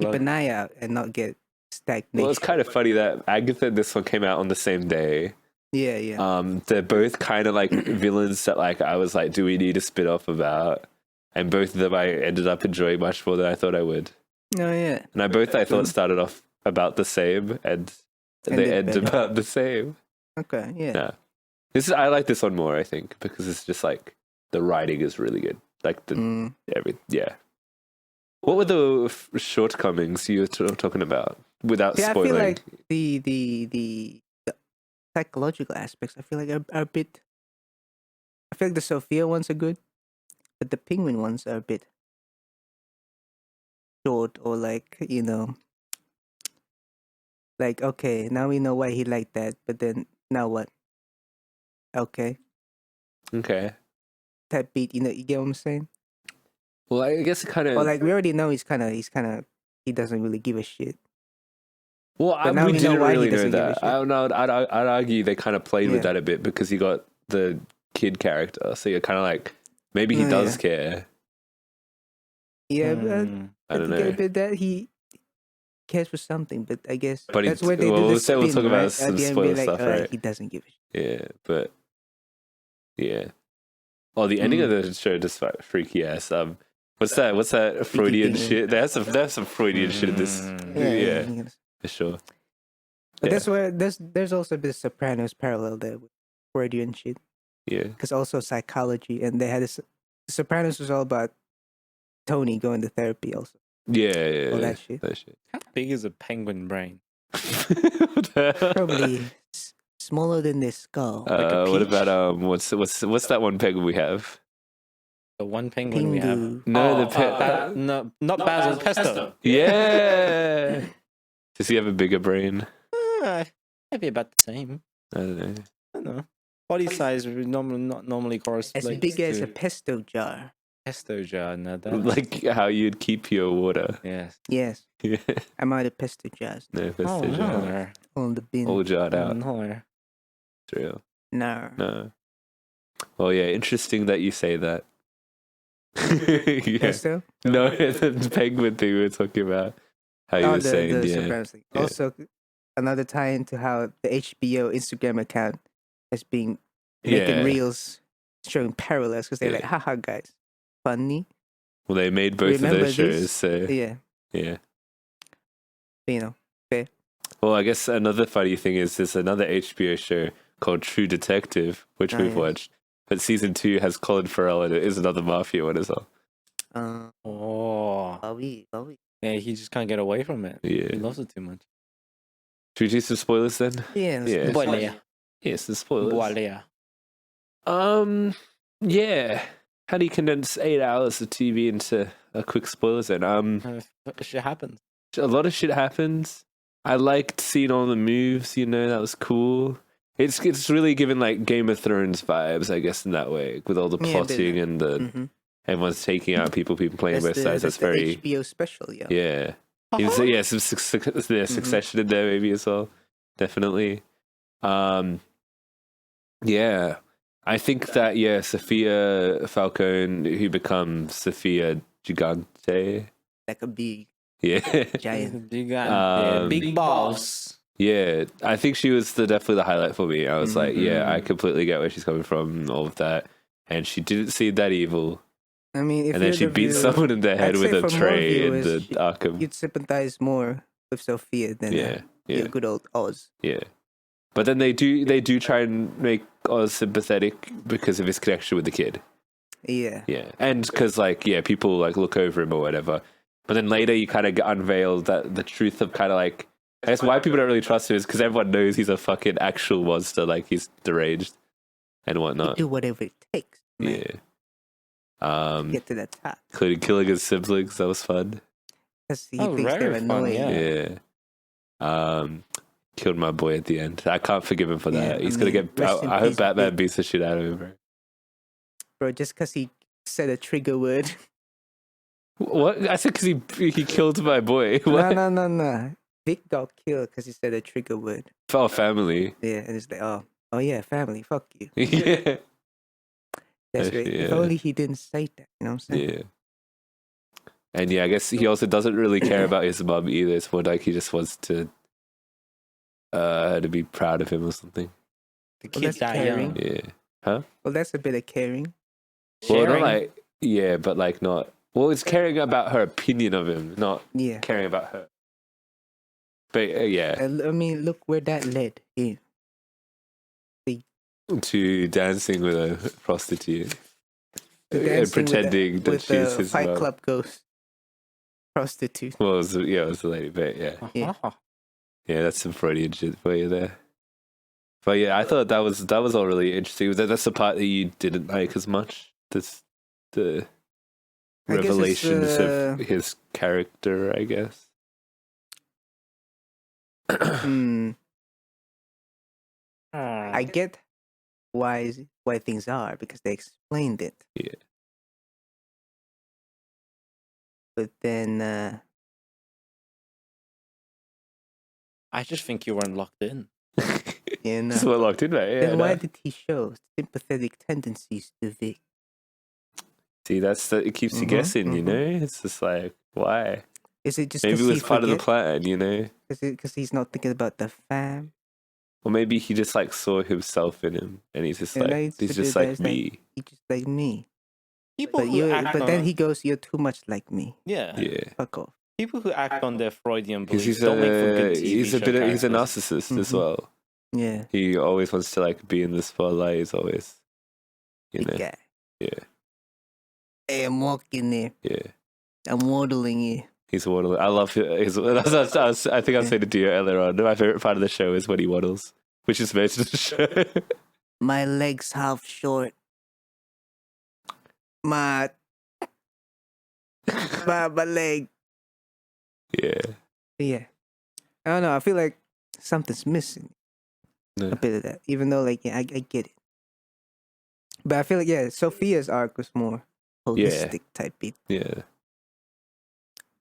keep an eye out and not get stagnation. Well, it's kind of funny that Agatha and this one came out on the same day. Yeah, yeah. They're both kind of like villains that like I was like, do we need a spin off about? And both of them I ended up enjoying much more than I thought I would. Oh yeah. And I thought started off about the same and they Ended end better. about the same. Okay. Yeah. Yeah. I like this one more, I think, because it's just like the writing is really good. Like the yeah. What were the shortcomings you were talking about without Yeah, I spoiling? feel like the psychological aspects. I feel like are a bit. I feel like the Sophia ones are good, but the Penguin ones are a bit short, or like you know, like okay, now we know why he liked that, but then now what? Okay, Okay. that beat. You get what I'm saying? Well, I guess it kind of. Or like we already know he doesn't really give a shit. Well, But now we we know didn't why he really know doesn't give a that. shit. I don't know. I'd argue they kind of played with Yeah. that a bit because he got the kid character, so you're kind of like maybe he Oh, does yeah. care. Yeah, but Mm. I don't think know. a bit that he cares for something, but I guess But that's he- where they well, do the we'll say- we'll spin, talk about right? some At the end, spoiler be like, stuff, "Alright, right? he doesn't give a shit." Yeah, but yeah. Oh, the ending of the show just like freaky ass. What's that Freudian thinking. shit? There's some Freudian shit in this. Mm. Yeah, for sure. But Yeah. that's where there's also a bit of Sopranos parallel there with Freudian shit, Yeah. because also psychology, and they had this. Sopranos was all about Tony going to therapy, also Yeah. all that shit. That shit. How big is a penguin brain? What the hell? Probably smaller than their skull. a What peach. about what's that one penguin we have? The one penguin we have. Pingu. No, No, not Basil, Pesto. Yeah. Does he have a bigger brain? Maybe about the same. I don't know. I don't know. Body size not normally corresponds As big as to a pesto jar. pesto jar. No, that, Like how you'd keep your water. yes. Yes, Yeah. I'm out of pesto jars. No, that's Oh, the jar. no. On the bin. All jarred out. No. It's real. No. No. Well, yeah, interesting that you say that. Yeah. Pesto? No, the penguin thing we were talking about. How you were saying, the yeah. Sopranos thing. Yeah. Also, another tie into how the HBO Instagram account has been making Yeah. reels showing parallels, because they're Yeah. like, haha, guys, funny. Well, they made both Remember of those shows, this? so Yeah, yeah. you know. Well, I guess another funny thing is there's another HBO show called True Detective, which we've watched. But season 2 has Colin Farrell and it is another mafia one as well. Oh. Yeah, he just can't get away from it. Yeah. He loves it too much. Should we do some spoilers then? Yeah. Yeah. Spoiler. Yes, the spoilers. Spoiler. Yeah. How do you condense 8 hours of TV into a quick spoiler zone? Shit happens. A lot of shit happens. I liked seeing all the moves, that was cool. It's really given like Game of Thrones vibes, I guess, in that way, with all the plotting and the everyone's taking out people playing both sides. That's very HBO special, yeah. Yeah. Some Succession in there maybe as well. Definitely. Yeah. I think that Sophia Falcone, who becomes Sophia Gigante. Like a big giant. Big balls. Yeah, I think she was definitely the highlight for me. I was like, I completely get where she's coming from and all of that. And she didn't seem that evil. I mean, and then she beat someone in the head with a tray in the Arkham. You'd sympathize more with Sophia than good old Oz. Yeah, but then they do try and make Oz sympathetic because of his connection with the kid. Yeah, and because people look over him or whatever. But then later you kind of get unveiled that the truth of kind of I guess why people don't really trust him is because everyone knows he's a fucking actual monster, he's deranged and whatnot. He'd do whatever it takes. Man. Yeah. Get to the top. Including killing his siblings, that was fun. Because he thinks they're annoying. Yeah. Killed my boy at the end. I can't forgive him for that. He's gonna get. I hope Batman beats the shit out of him, bro. Just because he said a trigger word. What? I said because he killed my boy. What? No. Vic got killed because he said a trigger word. For family. Yeah, and it's like, oh yeah, family. Fuck you. Yeah. That's right. If only he didn't say that. You know what I'm saying? Yeah. And I guess he also doesn't really care about his mom either. It's more like he just wants to be proud of him or something. The kid's caring. Yeah. Huh? Well, that's a bit of caring. Well, not but not. Well, it's caring about her opinion of him, not caring about her. But yeah. I mean, look where that led him. To dancing with a prostitute. And pretending that she's his Fight mom. Club ghost prostitute. Well, it was a lady, but yeah. That's some Freudian shit for you there. But yeah, I thought that was all really interesting. That's the part that you didn't like as much. The revelations of his character, I guess. I get why things are because they explained it. Yeah. But then I just think you weren't locked in. That's what locked in, right? Then why did he show sympathetic tendencies to Vic? See, it keeps you guessing, It's just why? Is it just maybe it was part of the plan, Is it because he's not thinking about the fam? Or maybe he just saw himself in him, and he's just he's just like me. He's just like me. But then he goes, "You're too much like me." Yeah. Fuck off. People who act on their Freudian beliefs don't make for good TV he's a narcissist as well. Yeah. He always wants to be in the spotlight. He's always, Big guy. Yeah. Hey, I'm walking there. Yeah. I'm waddling here. He's waddling. I love his. I think I said it to you earlier on. My favorite part of the show is when he waddles, which is most of the show. My legs half short. My leg. Yeah. Yeah. I don't know. I feel like something's missing. No. A bit of that. Even though, I get it. But I feel like, Sophia's arc was more holistic type beat. Yeah.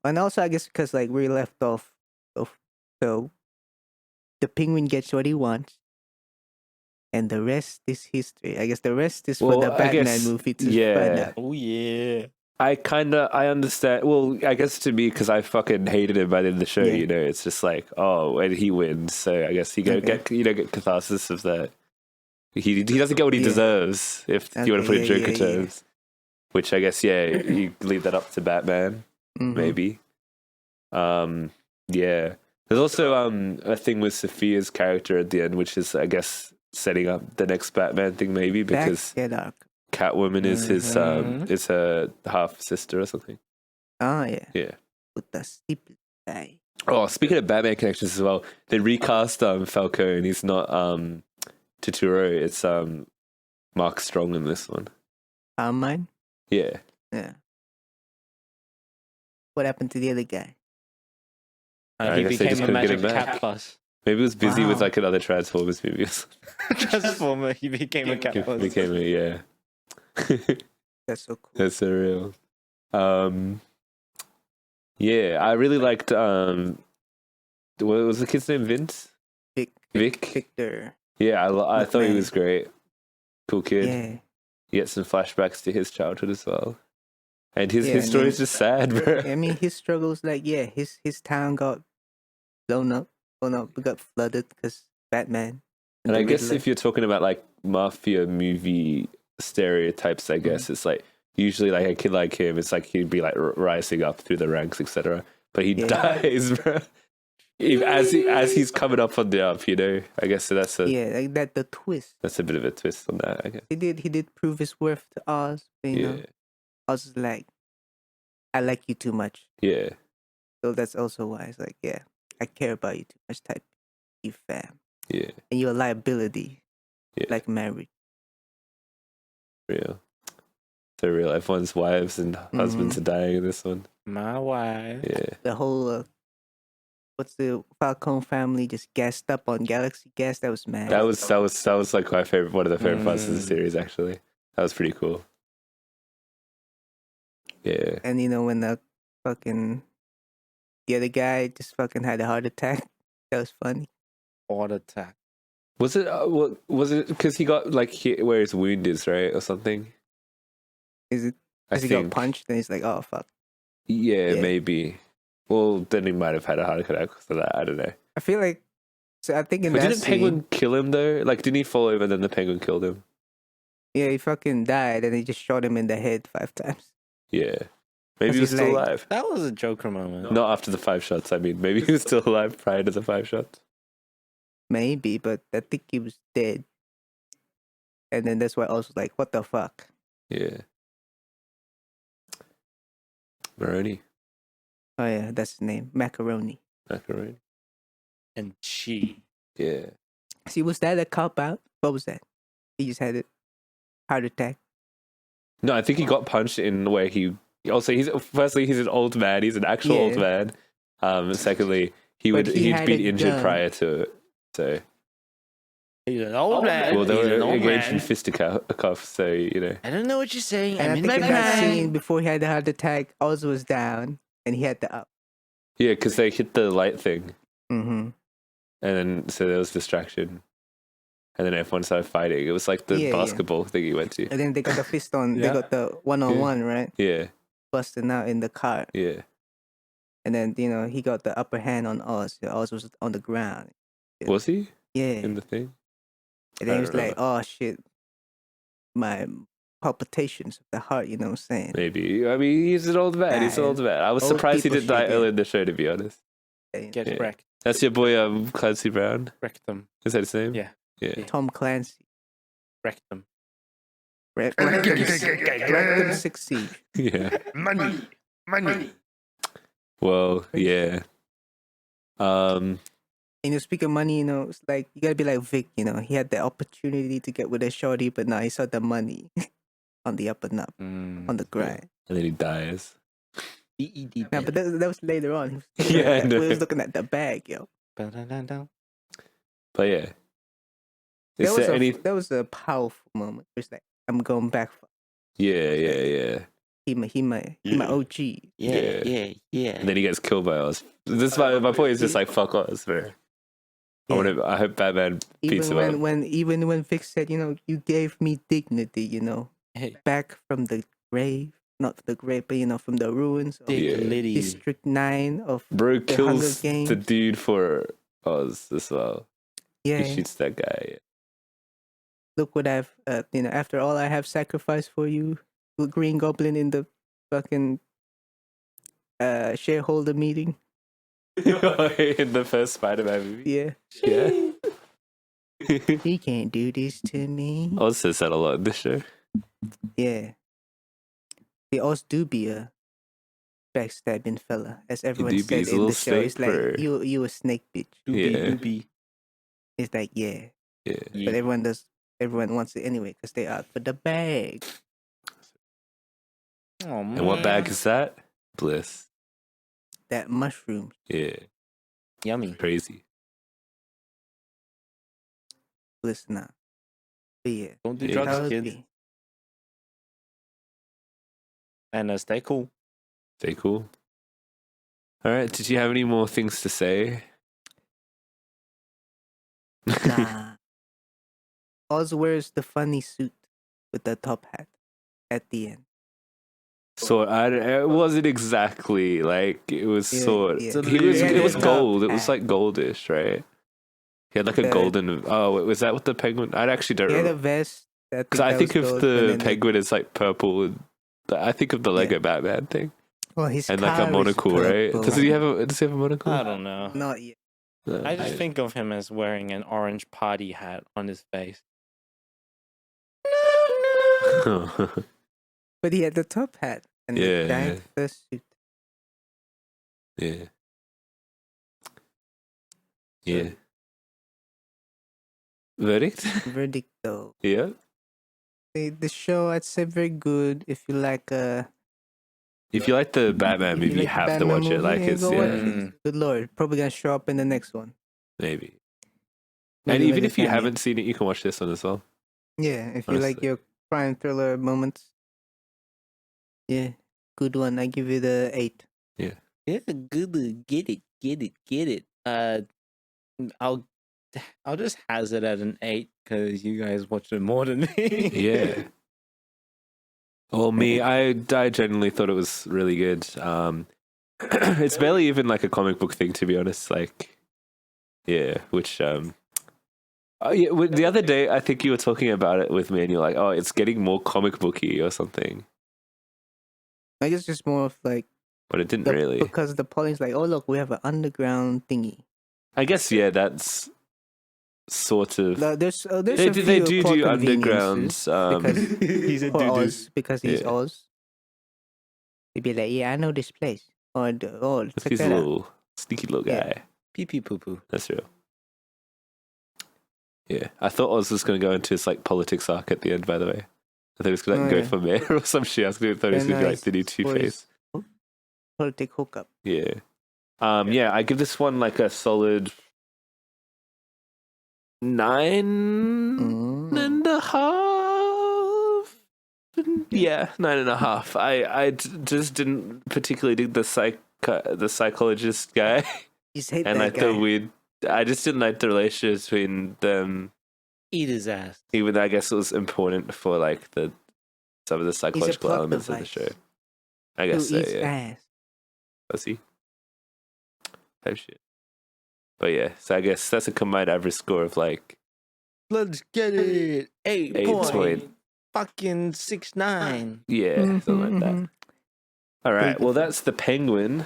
And also, I guess because, we left off. So, the penguin gets what he wants. And the rest is history. I guess the rest is for the Batman movie to find out. Oh, yeah. I understand. Well, I guess to me, because I fucking hated him by the end of the show, it's just and he wins. So I guess he get catharsis of that. He doesn't get what he deserves, if you want to put it in Joker terms. Which I guess, you leave that up to Batman, maybe. Yeah. There's also a thing with Sophia's character at the end, which is, I guess, setting up the next Batman thing, maybe because Back, get up. Catwoman is his is her half sister or something. Oh yeah. Yeah. With the stupid guy. Oh, speaking of Batman connections as well, they recast Falcone. He's not Turturro. It's Mark Strong in this one. Mine? Yeah. Yeah. What happened to the other guy? I He guess they just became a couldn't get him magic back. cat plus. Maybe he was busy with Wow. like another Transformers movie or something. Transformer, he became a cat plus. Became a, yeah. That's so cool. That's so real. Yeah, I really liked what was the kid's name? Vince? Vic? Victor. Yeah, I thought he McMahon. was great. Cool kid. Yeah. You get some flashbacks to his childhood as well. And his Yeah, story and is just sad, bro. I mean, his struggles, like, yeah, his town got blown up, got flooded because Batman. And the I guess Riddler. if you're talking about like mafia movie stereotypes, I guess it's like usually like a kid like him, it's like he'd be like rising up through the ranks, etc. But he Yeah. dies, bro. As he's coming up on the up, you know. I guess so that's like that, the twist. that's a bit of a twist on that. I guess. He did prove his worth to Oz. But, you know, Oz is like, I like you too much. Yeah. So that's also why it's like, yeah, I care about you too much type. You fam. Yeah. And you're a liability. Yeah. Like married. Real. So real. Everyone's wives and husbands are dying in this one. My wife. Yeah. The whole what's the Falcone family just gassed up on Galaxy Gas? That was mad. That was like my favorite, one of the favorite parts of the series. Actually, that was pretty cool. Yeah. And you know when the other guy just fucking had a heart attack. That was funny. Heart attack. Was it? Was it because he got like hit where his wound is, right, or something? Is it? I Because he got punched, and he's like, "Oh fuck." Yeah, Yeah. maybe. Well, then he might have had a heart attack for that. I don't know. I feel like. So I think in But that didn't scene, Penguin kill him though? Like, didn't he fall over and then the Penguin killed him? yeah, he fucking died, and he just shot him in the head 5 times. Yeah. Maybe he was he's still like- alive. That was a Joker moment. Not after the 5 shots. I mean, maybe he was still alive prior to the 5 shots. Maybe, but I think he was dead. And then that's why I was like, "What the fuck?" Yeah. Maroney. Oh yeah, that's his name, Macaroni. Macaroni. And she. Yeah. See, was that a cop out? What was that? He just had a heart attack. No, I think he got punched in where he. Also, he's an old man. He's an actual old Yeah. man. Secondly, he'd But he had been a injured gun. prior to it. So, He's an old man. well, they He's an were old engaged in man. fisticuffs. So you know. I don't know what you're saying. And I'm I in think my in that mind. scene before he had the heart attack, Oz was down and he had the up. Yeah, because they hit the light thing, Mm-hmm. and then so there was distraction, and then everyone started fighting. It was like the Yeah, yeah. basketball thing you went to. And then they got the fist on. They Yeah. got the one-on-one, right? Yeah, Busting out in the car. yeah, And then, you know, he got the upper hand on Oz. Oz was on the ground. was he Yeah. in the thing? And then I he was don't like, "Oh shit, my palpitations of the heart." You know what I'm saying? Maybe. I mean, he's an old man. He's an old man. I was Old surprised he people didn't die shit, yeah. early in the show, to be honest. Get Yeah. wrecked. That's your boy, Clancy Brown. Wrecked them. Is that his name? Yeah. Yeah. Tom Clancy, Wrecked them. Random succeed. Yeah. Money. Well, yeah. You know, speak of money, you know, it's like you gotta be like Vic. You know, he had the opportunity to get with a shorty, but now he saw the money on the up and up, on the grind. And then he dies. Nah, but that was later on. He was Yeah, I know. he was looking at the bag, yo. Ba-da-da-da. But yeah. That Is was, there any? that was a powerful moment. It's like, I'm going back for Yeah. he my OG. Yeah. Yeah. And then he gets killed by Oz. This my point is just like fuck Oz, bro. Yeah. I hope Batman beats him up. Even when Vic said, you know, you gave me dignity, you know, Hey, back from the grave, not the grave, but you know, from the ruins of Yeah. Liddy. District 9 of Bro the kills Hunger Games. the dude for Oz as well. yeah. He shoots that guy. Look what I've you know, after all I have sacrificed for you, Green Goblin in the fucking shareholder meeting. In the first Spider-Man movie. Yeah. Yeah. He can't do this to me. Oz says that a lot in this show. Yeah. The Oz do be a backstabbing fella, as everyone do be, said he's a in little the show. It's snake, like bro. you a snake bitch. Doobie. It's like yeah, Yeah. but everyone wants it anyway because they out for the bag. Oh, man. And what bag is that? Bliss. That mushroom. Yeah. Yummy. Crazy. Listen up. But yeah, Don't do Yeah. drugs, that would kids. be. And stay cool. Stay cool. All right. Did you have any more things to say? Nah. Oz wears the funny suit with the top hat at the end. So it wasn't exactly like it was Yeah, sort. yeah. It was Yeah, gold. It top was like goldish, right? He had like a The- golden. Oh, wait, was that what the penguin? I actually don't He had a remember. vest. Because I think of of the penguin as like purple. And I think of the Lego Batman thing Well, his and like car a is monocle, right? purple. Does he have a monocle? I don't know. Not yet. No, I just think of him as wearing an orange party hat on his face. But he had the top hat and Yeah. the giant first suit. Yeah. Yeah. Verdict? Verdict though. Yeah. The show I'd say very good if you like If you like the Batman if you movie, you like have to Batman watch it. movie, Like yeah, it's go watch yeah, it. Good lord, probably gonna show up in the next one. maybe. Maybe And even with a if you cameo. haven't seen it, you can watch this one as well. Yeah, if you like Honestly. your crime thriller moments. Yeah, good one. I give it a 8. Yeah, good. Get it. I'll just hazard at an 8 because you guys watched it more than me. Yeah. Well, me, I genuinely thought it was really good. It's barely even like a comic book thing, to be honest. Like, yeah, which oh, yeah, the other day I think you were talking about it with me, and you're like, "Oh, it's getting more comic booky or something," I guess just more of like but it didn't really. because the Pauline's like, oh look, we have an underground thingy. I guess yeah, that's sort of. There's They a few do plot underground. conveniences because He's a for Oz because he's Yeah. Oz. He'd be like, yeah, I know this place. Or check He's a that out. little sneaky little Yeah. guy. Pee pee poo poo. That's real. Yeah, I thought Oz was going to go into his like politics arc at the end. By the way, I thought he was going to Oh, go yeah. for mayor or some shit. I thought he was going to be like the new Two-Face. Politic hookup. Yeah. Yeah, I give this one like a solid 9.5. Yeah, 9.5. I just didn't particularly dig the psychologist guy, You just hate and that I guy. thought I just didn't like the relationship between them. Eat his ass. Even though I guess it was important for like some of the psychological plot elements of the device. show. I Who guess so. eats Yeah. ass? Pussy type shit. But yeah, so I guess that's a combined average score of like Let's get it. 8 8 point. fucking 6-9. Yeah, something like that. Mhm. All right, Pretty well good. that's the Penguin.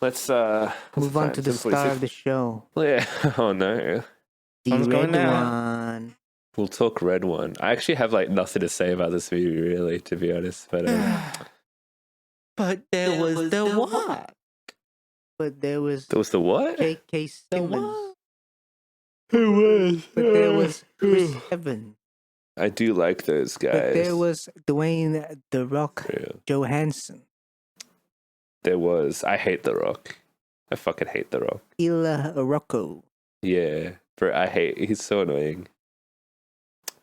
Let's Move on to the star of the show. Yeah. Oh no. The One's going red now. one. We'll talk Red One. I actually have like nothing to say about this movie, really, to be honest. But But there was the what? But there was there was the what? J.K. The Simmons. what? Who was? But there was Chris Evans. I do like those guys. But there was Dwayne The Rock Yeah. Johansson. There was. I hate The Rock. I fucking hate The Rock. Ila Rocco. Yeah, he's so annoying.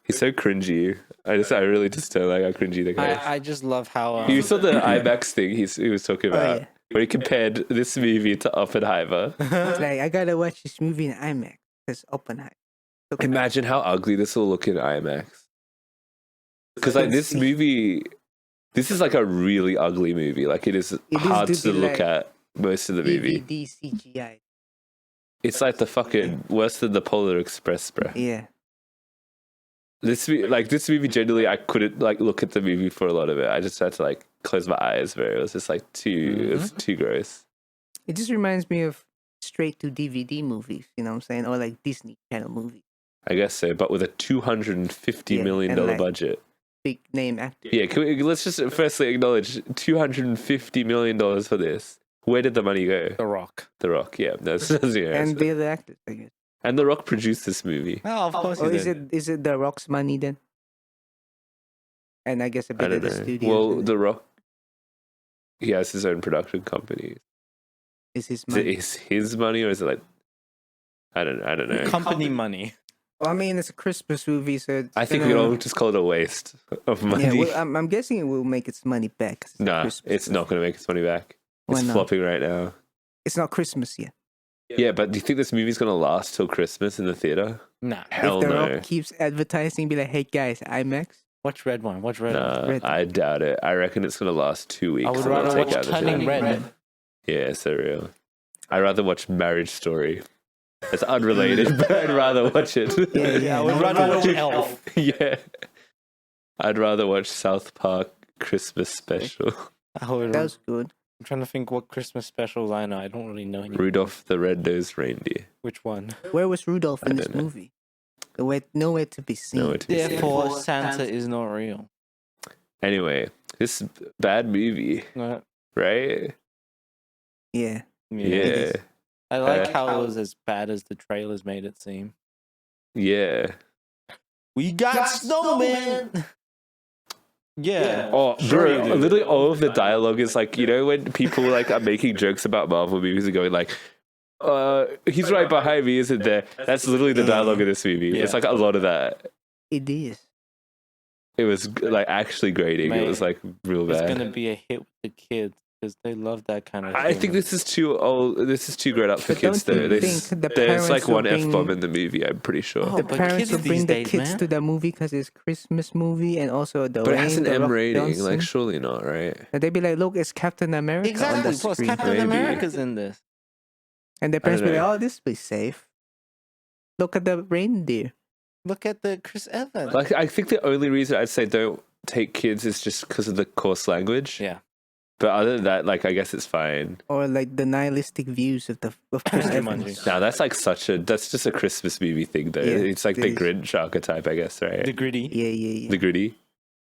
He's so cringy. I really just don't like how cringy the guy is. I just love how You saw the IMAX thing he was talking Oh, about, yeah. where he compared this movie to Oppenheimer. It's like, I gotta watch this movie in IMAX. Because Oppenheimer. Imagine how ugly this will look in IMAX. Because like this movie, this is like a really ugly movie. Like it is hard to to be look like at most of the movie. DVD CGI. It's like the fucking worse than the Polar Express, bro. Yeah. This movie generally I couldn't like look at the movie for a lot of it. I just had to like close my eyes, bro. It was just like it was too gross. It just reminds me of straight to DVD movies. You know what I'm saying? Or like Disney Channel movies. I guess so, but with a $250 Yeah, million and, like, budget. Big name actors. Yeah, let's just firstly acknowledge $250 million for this. Where did the money go? The Rock. The Rock, yeah. That's And the other actors, I guess. And The Rock produced this movie. Oh, of course. Or he is did. it The Rock's money then? And I guess a I bit don't of the know. studio. Well, The Rock, he has his own production company. Is his Is it money. his money or is it like, I don't know. Company money. Well, I mean, it's a Christmas movie, so it's I think gonna- we'd all just call it a waste of money. Yeah, well, I'm guessing it will make its money back. 'cause it's a Nah, Christmas it's movie. not going to make its money back. Why It's not? flopping right now. It's not Christmas yet. Yeah, but do you think this movie's going to last till Christmas in the theater? Nah. Hell if The no. Rock keeps advertising, be like, "Hey guys, IMAX." Watch Red One. Watch Red One. Nah, Red. I doubt it. I reckon it's going to last 2 weeks. I would and they'll rather take watch out the Turning film. Red. Yeah, so real. I'd rather watch Marriage Story. It's unrelated, but I'd rather watch it. Yeah, I would rather watch Elf. Yeah. I'd rather watch South Park Christmas special. I would, That was good. I'm trying to think what Christmas specials I know. I don't really know any. Rudolph the Red-Nosed Reindeer. Which one? Where was Rudolph in I this don't know. movie? Nowhere to be seen. Nowhere to be seen. Therefore, Santa is not real. Anyway, this is a bad movie, right? Yeah. Yeah. I like Uh, how it was as bad as the trailers made it seem. Yeah. We got snowman. Yeah. Oh, Sure you bro, do. literally all of the dialogue is like, you know, when people like are making jokes about Marvel movies and going like, he's right behind me, isn't there? That's literally the dialogue of this movie. Yeah. It's like a lot of that. It is. It was like actually grating. Mate, It was like real It's bad. gonna be a hit with the kids because they love that kind of. I think this is too old. This is too grown up for But kids, don't though. you There's, think the there's like parents will one bring- F bomb in the movie, I'm pretty sure. Oh, The but parents kids will bring these the days, kids man. to the movie because it's Christmas movie and also the But it rain, has an the M Rock rating. Johnson. Like, surely not, right? And they'd be like, "Look, it's Captain America on Exactly. the Plus, screen." Captain Maybe. America's in this. And their parents don't be like, know. "Oh, this will be safe. Look at the reindeer." Look at the Chris Evans. Like, I think the only reason I'd say don't take kids is just because of the coarse language. Yeah. But other than that, like, I guess it's fine. Or like the nihilistic views of Chris Jumanji. Evans. Now that's like that's just a Christmas movie thing, though. Yeah, It's like it the is. Grinch archetype, I guess, right? The gritty. Yeah. The gritty.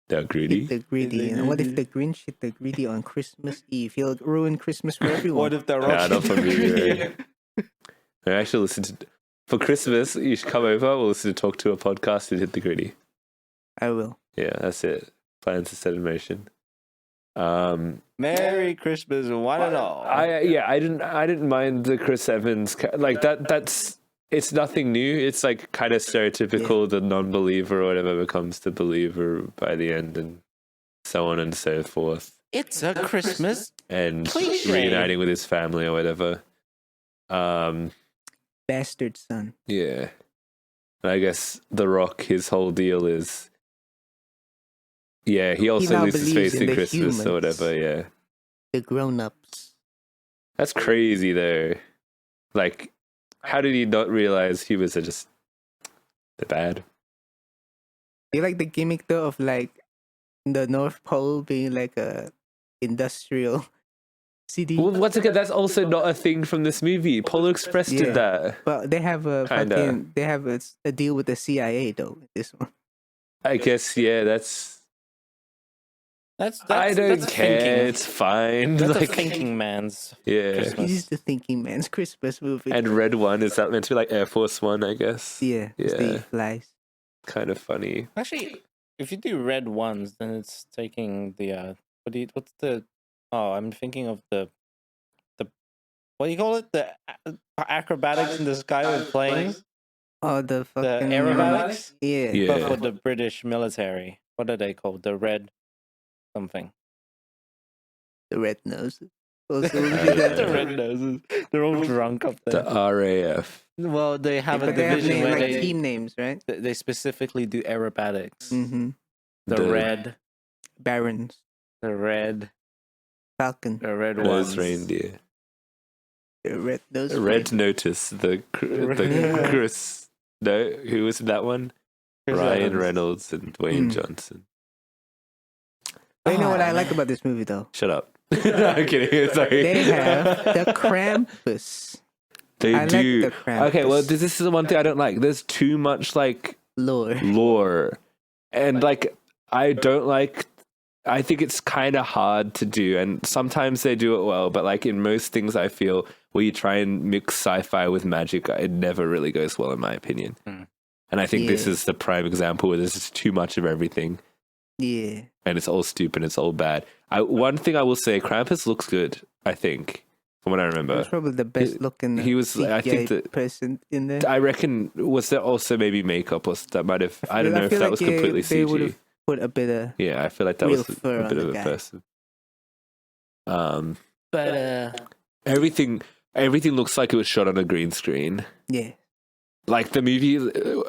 The gritty. Hit the greedy. And what if the Grinch hit the greedy on Christmas Eve? He'll ruin Christmas for everyone. What if the Nah, Rock? not for me, right? I actually listen to for Christmas. You should come over. We'll listen to talk to a podcast and hit the gritty. I will. Yeah, that's it. Plans are set in motion. Merry Christmas, one and all. I didn't mind the Chris Evans like that. That's it's nothing new. It's like kind of stereotypical. The non-believer or whatever becomes the believer by the end, and so on and so forth. It's a Christmas. And Cliche. reuniting with his family or whatever. Bastard son. Yeah. And I guess The Rock, his whole deal is, yeah, he also now loses believes faith in in the Christmas or humans. whatever. Yeah, The grown-ups. that's crazy though. Like, how did he not realize humans are just they're bad? You like the gimmick though of like the North Pole being like a industrial city? Well, once again, that's also not a thing from this movie. Polar Express Yeah. did that. But they have a Kinda. fucking they have a deal with the CIA though. This one. I guess, yeah, that's That's I don't that's care. Thinking. It's fine. That's Like, a thinking man's. yeah. Christmas. It is the thinking man's Christmas movie. And Red One, is that meant to be like Air Force One? I guess. yeah, it's Yeah. the flies. Kind of funny. Actually, if you do red ones, then it's taking the what's the? Oh, I'm thinking of the what do you call it? The acrobatics in the sky with planes. Oh, the fucking aerobatics? Yeah. Yeah. But for the British military, what are they called? The red something. The red nose. Also, The red noses. They're all drunk up The there. RAF. Well, they have a but they have division where like they team names, right? they specifically do aerobatics. Mm-hmm. The red, Barons, the red Falcon, ones. Nose reindeer. the red nose. Red Notice. The Chris. No, who was in that one? Chris Ryan Evans. Reynolds and Dwayne Mm. Johnson. But you know what Oh, I like man. about this movie though? Shut up. No, I'm kidding. Sorry. They have the Krampus. They I like do. the Krampus. Okay, well, this is the one thing I don't like. There's too much like lore. and like I don't like. I think it's kind of hard to do, and sometimes they do it well. But like in most things, I feel where you try and mix sci-fi with magic, it never really goes well, in my opinion. And I think this is the prime example where there's just too much of everything. Yeah. And it's all stupid, it's all bad. One thing I will say, Krampus looks good, I think, from what I remember. He was probably the best looking he was, I think that, person in there. I reckon, was there also maybe makeup or that might have, I don't know if that like was completely they would CG. have put a bit of Yeah, I feel like that real was a fur bit on of a the guy. person. But Everything looks like it was shot on a green screen. Yeah. Like the movie,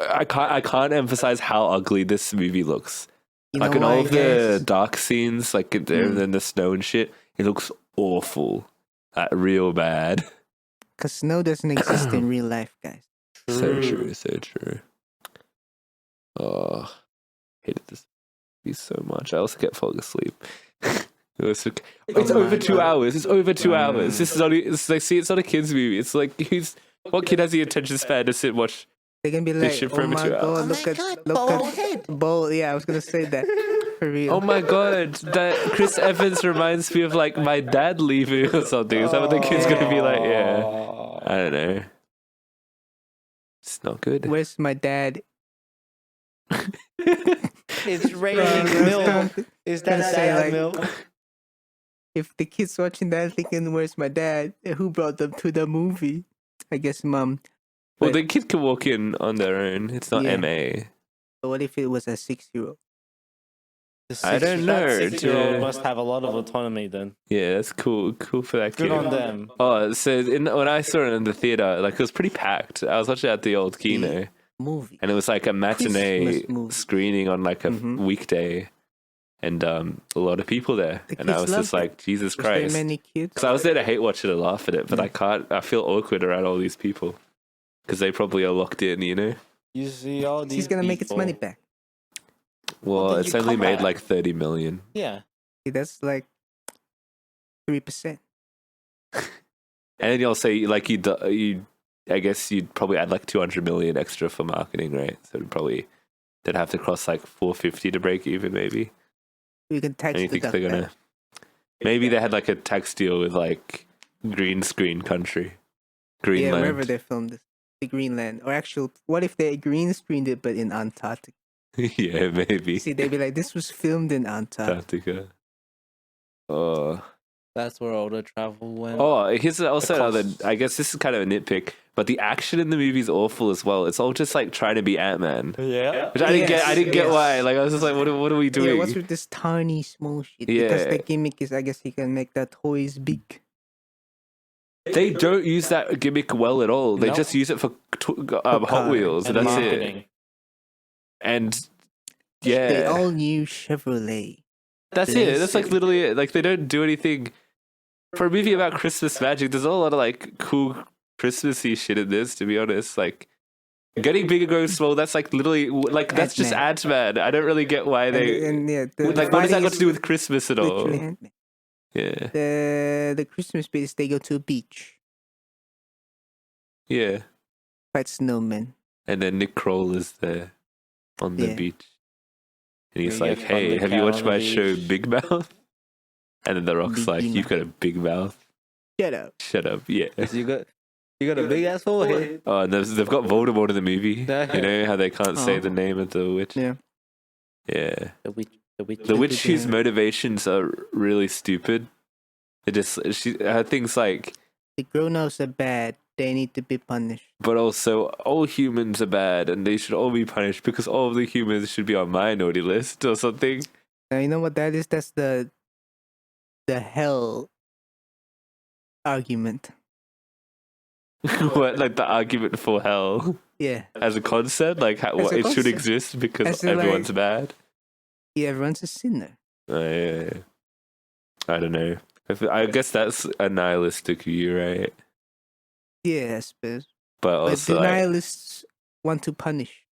I can't emphasize how ugly this movie looks. You Like know in why, all of the guys? dark scenes, like and then the snow and shit, it looks awful, real bad. Because snow doesn't exist in real life, guys. So true, so true. Oh, hated this movie so much. I also kept falling asleep. It's over 2 hours. It's over 2 hours. This is only. It's like, see, it's not a kids movie. It's like what kid has the attention span to sit and watch? They're gonna be This like, shit oh for over my 2 hours. god, look at Bowl. Yeah, I was gonna say that for real. Oh my god, that Chris Evans reminds me of like my dad leaving or something. Is that what the kid's gonna be like? Yeah, I don't know. It's not good. Where's my dad? it's raining Bro, milk. Is that gonna say, sad like, milk? If the kids watching that thinking, "Where's my dad?" Who brought them to the movie? I guess mom. Well, But- the kid can walk in on their own. It's not Yeah. MA. But what if it was a 6-year-old? I don't know, That 6-year-old dude. must have a lot of autonomy then. Yeah, that's cool. Cool for that Good kid. on them. Oh, so when I saw it in the theater, like it was pretty packed. I was watching it at the old Kino, Movie. and it was like a matinee Christmas movie. screening on like a weekday, and a lot of people there. The And I kids was just loved it. like, Jesus Was there Christ. many kids? Because I was there to hate watch it and laugh at it, but I can't. I feel awkward around all these people because they probably are locked in, you know. You see all these He's gonna make its people. money back. Well, did it's you only come made at? like 30 million, Yeah. See, that's like 3%. and then you'll say like you. I guess you'd probably add like 200 million extra for marketing, right? So they'd have to cross like 450 to break even, maybe. You can tax And you think deduct they're gonna? that. Maybe they had like a tax deal with like green screen country, Yeah, Greenland. wherever they filmed this. The Greenland. Or actual, what if they green screened it but in Antarctica? Yeah, maybe See, they'd be like, this was filmed in Antarctica. Antarctica. Oh, That's where all the travel went. here's also another. costs. I guess this is kind of a nitpick, but the action in the movie is awful as well. It's all just like trying to be Ant-Man, Yeah. which I didn't get. I didn't get Yes. why. Like I was just like, what are we doing? Yeah, what's with this tiny small shit? Because Yeah. the gimmick is, I guess, he can make the toys big. They don't use that gimmick well at all. They Nope. just use it for Hot cars. Wheels, and And that's it. marketing. And The yeah, all new Chevrolet. that's it. That's like literally it. Like they don't do anything for a movie about Christmas magic. There's not a lot of like cool Christmassy shit in this, to be honest. Like getting big and growing small. That's like literally like that's just Ant-Man. I don't really get why they And yeah, the like. What does that fighting got to is do with Christmas at all? literally Ant-Man. Yeah, The Christmas bit is they go to a beach, yeah. fight snowmen. And then Nick Kroll is there on the Yeah. beach. And he's You like, get hey, thunder have you cat watched on the my show beach." Big Mouth? And then The Rock's Big like, mouth. you've got a big mouth. Shut up. Shut up. Yeah. You got a big ass forehead. Oh, and they've got Voldemort in the movie. Yeah. You know how they can't say Oh. the name of the witch? Yeah. Yeah. The witch. The witch whose Yeah. motivations are really stupid. Her things like, The grown-ups are bad. They need to be punished. but also all humans are bad and they should all be punished because all of the humans should be on my naughty list or something. Now, you know what that is? That's the hell argument. What, like the argument for hell Yeah. as a concept? Like how, As a it should concept. exist because As in, everyone's like- bad? Yeah, everyone's a sinner. Yeah. I don't know. I guess that's a nihilistic view, right? Yeah, I suppose. But But also, the like, nihilists want to punish.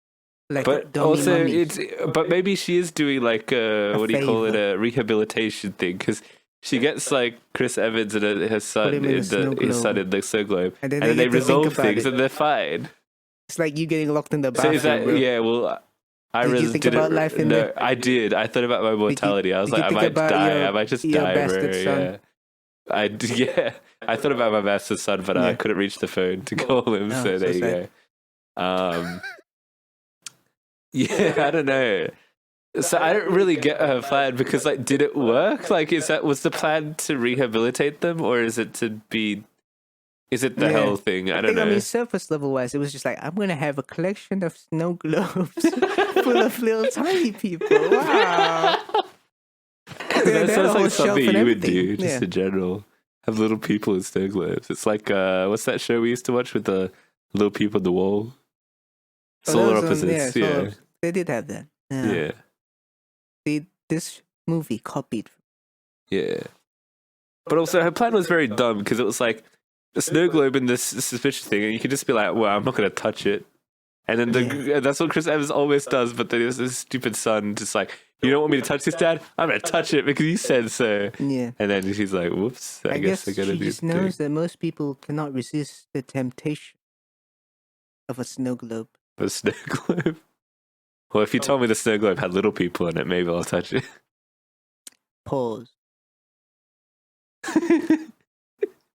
Like, but dummy also, mummies. but maybe she is doing like what do you call it, favor. a rehabilitation thing? Because she gets like Chris Evans and her son him in in the snow his son globe. in the snow globe, And and then then they get to think resolve about things it. and they're fine. It's like you getting locked in the So bathroom. is that bro. yeah? Well, I Did you really think didn't. about life in no, there? I did. I thought about my mortality. I was did you like, I think might about die. I might just your die, bro. bastard son? Yeah. Yeah. I thought about my bastard son, but I Yeah. couldn't reach the phone to call him. Oh, so there so you sad. go. Yeah, I don't know. So I don't really get her plan because, like, did it work? Like, was the plan to rehabilitate them, or is it to be? Is it the Yeah. hell thing? I don't I know. mean, surface level wise, it was just like, I'm going to have a collection of snow globes full of little tiny people. Wow. They That had a sounds whole like shelf something and you would everything. do, just Yeah. in general. Have little people in snow globes. It's like what's that show we used to watch with the little people on the wall? Oh, Solar that was, opposites. Solar Yeah, Opposites. They did have that. yeah, This movie copied. yeah. But also, her plan was very dumb because it was like a snow globe in this suspicious thing, and you could just be like, "Well, I'm not going to touch it." And then that's what Chris Evans always does. But then his stupid son just like, "You don't want me to touch this, Dad? I'm going to touch it because you said so." Yeah. And then she's like, "Whoops, I guess I got to she do just the knows thing." that most people cannot resist the temptation of a snow globe. The snow globe. Well, if you told me the snow globe had little people in it, maybe I'll touch it. Pause.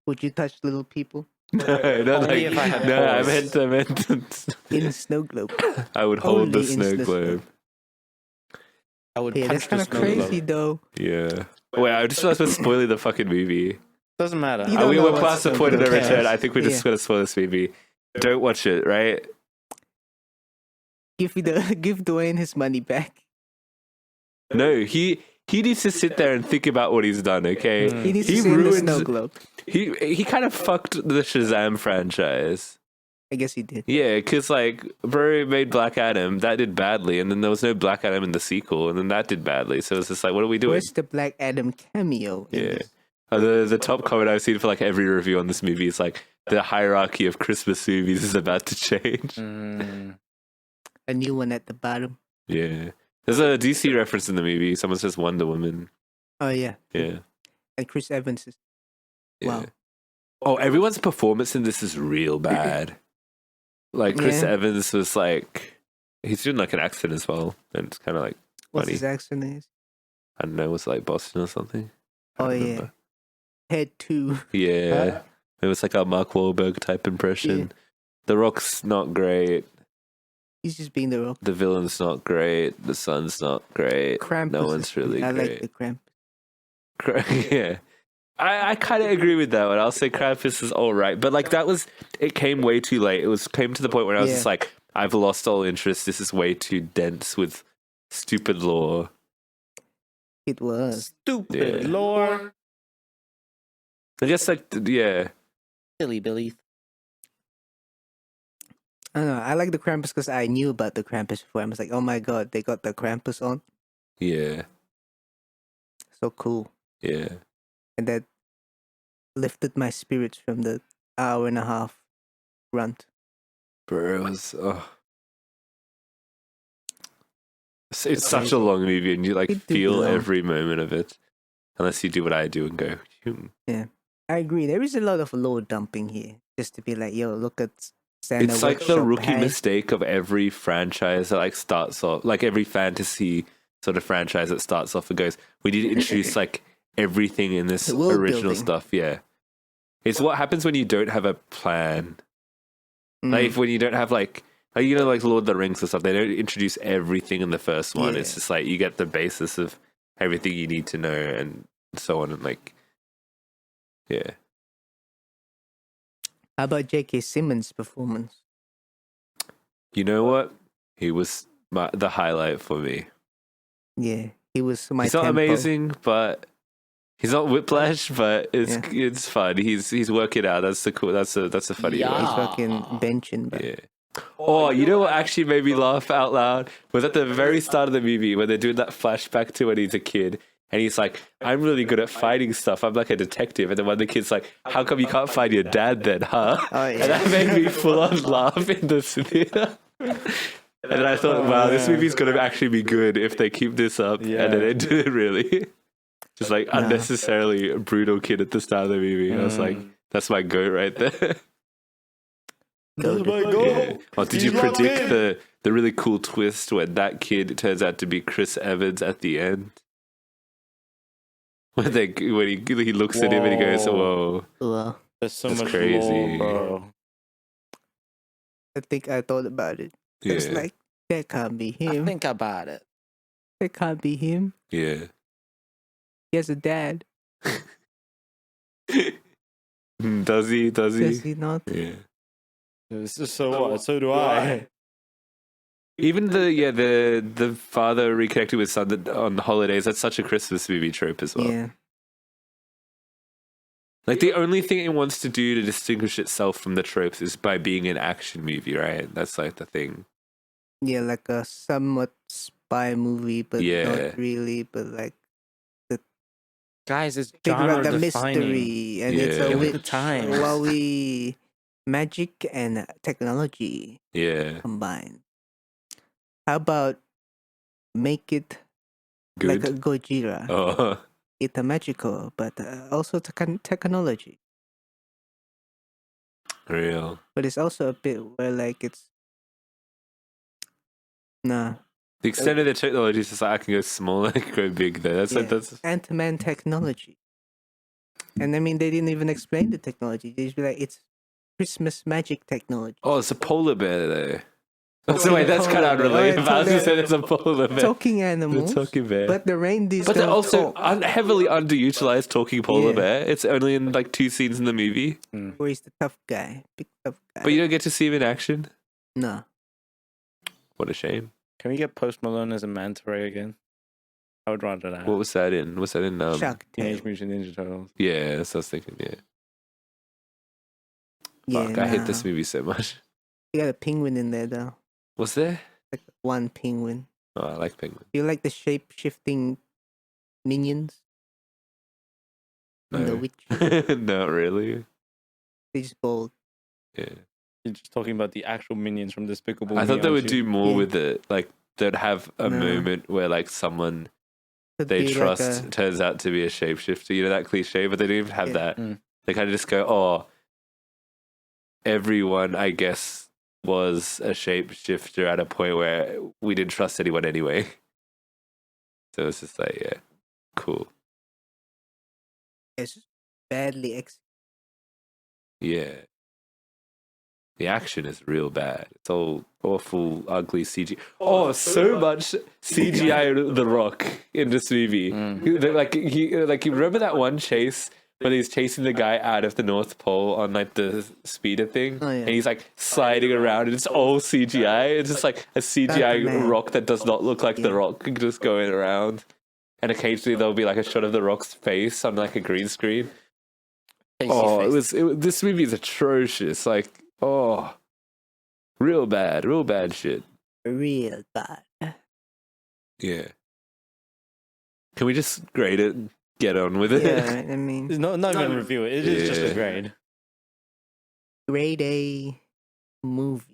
Would you touch little people No, not Only like, if I had no, I paws. meant in a snow globe? I would hold the Only in snow snow globe. I would Yeah, punch that's kind the of snow crazy, globe. though. Yeah. Wait, I just realized we're spoiling the fucking movie. Doesn't matter. You don't know We're what's past the so point of good. no Who cares? return. I think we're just Yeah. going to spoil this movie. Don't watch it, right? Give Dwayne his money back. No, he needs to sit there and think about what he's done, okay? Mm. He needs He to sit in the ruined- snow globe. He kind of fucked the Shazam franchise. I guess he did. Yeah, because, like, bro made Black Adam. That did badly. And then there was no Black Adam in the sequel. And then that did badly. So it's just like, what are we doing? Where's the Black Adam cameo? in Yeah. this? The top comment I've seen for, like, every review on this movie is, like, the hierarchy of Christmas movies is about to change. Mm. A new one at the bottom. Yeah. There's a DC reference in the movie. Someone says Wonder Woman. Oh yeah, Yeah. and Chris Evans is. Yeah. Wow. Oh, everyone's performance in this is real bad. Like Chris Yeah. Evans was like, he's doing like an accent as well, and it's kind of like What's funny. his accent is? I don't know, was it like Boston or something? I Oh don't yeah, remember. Head 2. Yeah, it was like a Mark Wahlberg type impression. Yeah. The Rock's not great. He's just being the Rock. The villain's not great. The son's not great. Krampus. No is one's really I great. like the Krampus. Yeah. I kind of agree with that one. I'll say Krampus is all right. But, like, it came way too late. Came to the point where I was Yeah. just like, I've lost all interest. This is way too dense with stupid lore. It was. Stupid Yeah. lore. I guess, like, yeah. Silly Billy. I don't know. I like the Krampus because I knew about the Krampus before. I was like, oh my god, they got the Krampus on. Yeah. So cool. Yeah. And that lifted my spirits from the hour and a half run. Bro, it was, It's such a long movie, and you, like, It did feel long. every moment of it. Unless you do what I do and go, I agree. There is a lot of lore dumping here. Just to be like, yo, look at Santa It's like the Workshop rookie hat. mistake of every franchise that like starts off, like every fantasy sort of franchise that starts off and goes, we need to introduce like everything in this The world original building. stuff. Yeah, it's what happens when you don't have a plan. Mm. Like when you don't have like you know, like Lord of the Rings and stuff. They don't introduce everything in the first one. Yeah. It's just like you get the basis of everything you need to know and so on and like, yeah. How about J.K. Simmons' performance? You know what? He was the highlight for me. Yeah, he was my He's not tempo. amazing, but he's not Whiplash, but it's fun. He's working out. That's the cool. That's a funny Yeah. one. He's fucking benching, but Yeah. Oh, you know what actually made me laugh out loud was at the very start of the movie when they're doing that flashback to when he's a kid. And he's like, I'm really good at fighting stuff. I'm like a detective. And then one of the kid's like, how come you can't find your dad then, huh? Oh, And yeah. that made me full on laugh in the theater. And then I thought, wow, this movie's going to actually be good if they keep this up. Yeah. And then they didn't really. just like unnecessarily brutal kid at the start of the movie. I was like, that's my goat right there. That's my goal. Yeah. Oh, did you predict the really cool twist when that kid turns out to be Chris Evans at the end? When he looks at him and he goes, "Whoa, Well, There's so That's much crazy. lore, bro. I think I thought about it. It's yeah, like, that can't be him. Think about it. That can't be him. yeah." He has a dad. Does he? Does he not? Yeah. So what? So do I. Even the father reconnecting with son on holidays. That's such a Christmas movie trope as well. Yeah. Like the only thing it wants to do to distinguish itself from the tropes is by being an action movie, right? That's like the thing. Yeah, like a somewhat spy movie, but Yeah. not really. But like, Guys, it's figure out genre the defining. mystery, and it's Yeah. a Give it the witch, time. glowy magic and technology Yeah. combined. How about make it Good. like a Gojira? Oh. It's a magical, but also technology. Real. But it's also a bit where like it's nah. The extent of the technology is just like I can go small, I can go big there. That's like Yeah. that's Ant-Man technology. And I mean, they didn't even explain the technology. They just be like, it's Christmas magic technology. oh, it's a polar bear there. Oh, So wait, that's kind of polar bear. unrelated. Oh, But I was yeah, gonna say it's a polar bear. Talking The animals. talking bear. But the reindeers But they're don't also talk. heavily underutilized talking polar Yeah. bear. It's only in like 2 scenes in the movie. Where he's the tough guy. Big tough guy. But you don't get to see him in action. No. What a shame. Can we get Post Malone as a manta ray again? I would rather that. What was that in? What's that in? Shark Tale. Teenage Mutant Ninja Turtles. Yeah, that's what I was thinking. Yeah. Yeah, Fuck, I hate this no. movie so much. You got a penguin in there, though. Was there? Like one penguin. Oh, I like Penguin. You like the shape-shifting minions? In The No. Witch? Not really. They just bold. Yeah. You're just talking about the actual minions from Despicable I Me, thought they aren't would you? do more Yeah. with it. Like, they'd have a No. moment where, like, someone Could they be trust like turns out to be a shapeshifter. You know, that cliche, but they don't even have Yeah. that. Mm. They kind of just go, oh, everyone, I guess, was a shapeshifter at a point where we didn't trust anyone anyway. So it's just like, yeah, cool. it's just badly executed. Yeah. The action is real bad. It's all awful, ugly CG. Oh, so much CGI The Rock in this movie. Like you remember that one chase when he's chasing the guy out of the North Pole on like the speeder thing, Oh, yeah. and he's like sliding around, and it's all CGI. It's just like a CGI man. Rock that does not look like The Rock, just going around. And occasionally there'll be like a shot of The Rock's face on like a green screen. Oh, this movie is atrocious. Like, oh, real bad shit. Real bad. Yeah. Can we just grade it and get on with it? Yeah, right, I mean, Not even review it. It is just Yeah. a grade. grade A movie.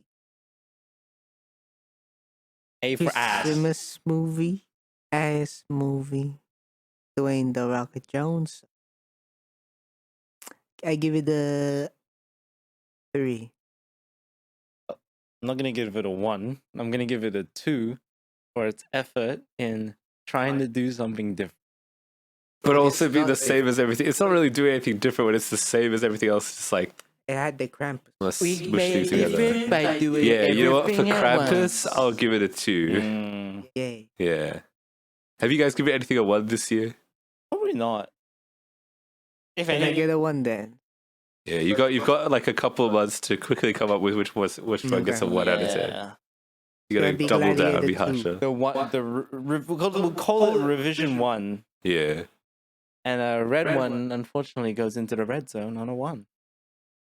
A for ass. Christmas movie. Ass movie. Dwayne The Rock Jones. I give it a 3. I'm not gonna give it a 1. I'm gonna give it a 2 for its effort in trying to do something different. But also It's be not- the same as everything. It's not really doing anything different when it's the same as everything else. It's just like, It had the cramp. let's smush things together. by doing Yeah, you know what? For everything at Krampus, once. I'll give it a 2. Mm, Yay. Yeah. Have you guys given anything a 1 this year? probably not. If Can I any, get a 1 then? Yeah, you've got like a couple of months to quickly come up with which one gets a 1 out of 10. yeah. You gotta Can I be double down and be Gladiator 2? harsher. The one, we'll call it revision 1, Yeah. and a red one unfortunately goes into the red zone on a 1.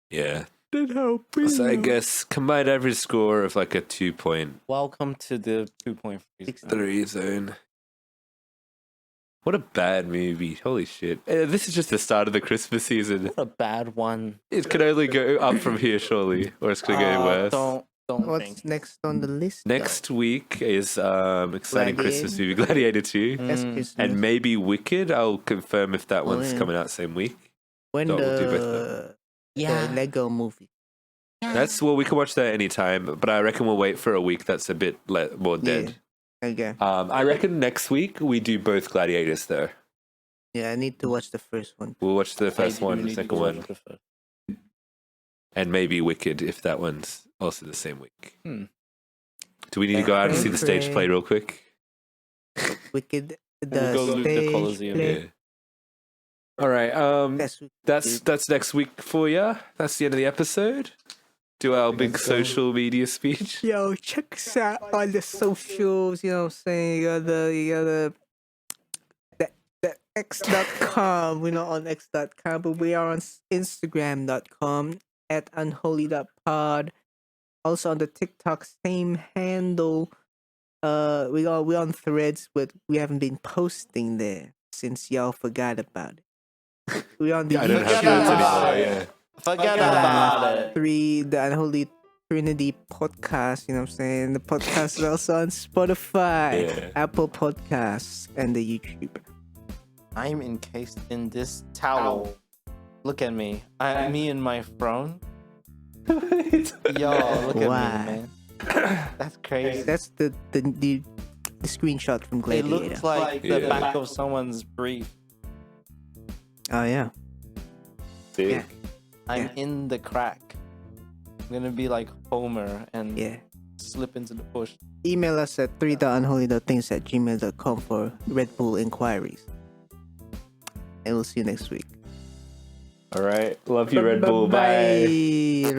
Yeah. So I guess combined average score of like a 2.3 Welcome to the 2.3. zone. What a bad movie. Holy shit. This is just the start of the Christmas season. What a bad one. It can only go up from here, surely. Or it's going to get worse. Don't What's think. next on the list? though? Next week is exciting Christmas movie Gladiator 2. That's Mm. Christmas. And maybe Wicked. I'll confirm if that one's yeah. coming out same week. when so we'll do both the Lego movie. That's well, we can watch that anytime, but I reckon we'll wait for a week that's a bit more dead. Yeah. Okay. I reckon next week we do both Gladiators though. Yeah, I need to watch the first one. We'll watch the first Maybe one, we the need to second go one, watch the first. and maybe Wicked if that one's also the same week. Hmm. Do we need to go out and see the stage Okay. play real quick? Wicked. We'll go loot the stage Colosseum. play. Yeah. All right. That's next week for ya. That's the end of the episode. Do our big social media speech. Yo, check us out on the socials. You know what I'm saying? You got the x.com. We're not on x.com, but we are on instagram.com at unholy.pod. Also on the TikTok, same handle. We're on Threads, but we haven't been posting there since y'all forgot about it. We're on the I don't have Forget threads about anymore. it. Yeah. Forget about it. the Unholy Trinity podcast. You know what I'm saying? The podcast is also on Spotify, Yeah. Apple Podcasts, and the YouTube. I'm encased in this towel. Look at me. Me and my throne. Yo, look at Why? me, man. That's crazy. That's the screenshot from It Gladiator. looks like the Yeah. back of someone's brief. Oh yeah. Sick. Yeah. I'm Yeah. in the crack. I'm gonna be like Homer and Yeah. slip into the bush. Email us at 3.unholy.things@gmail.com for Red Bull inquiries. And we'll see you next week. All right. Love you, Red Bull. Bye. Bye.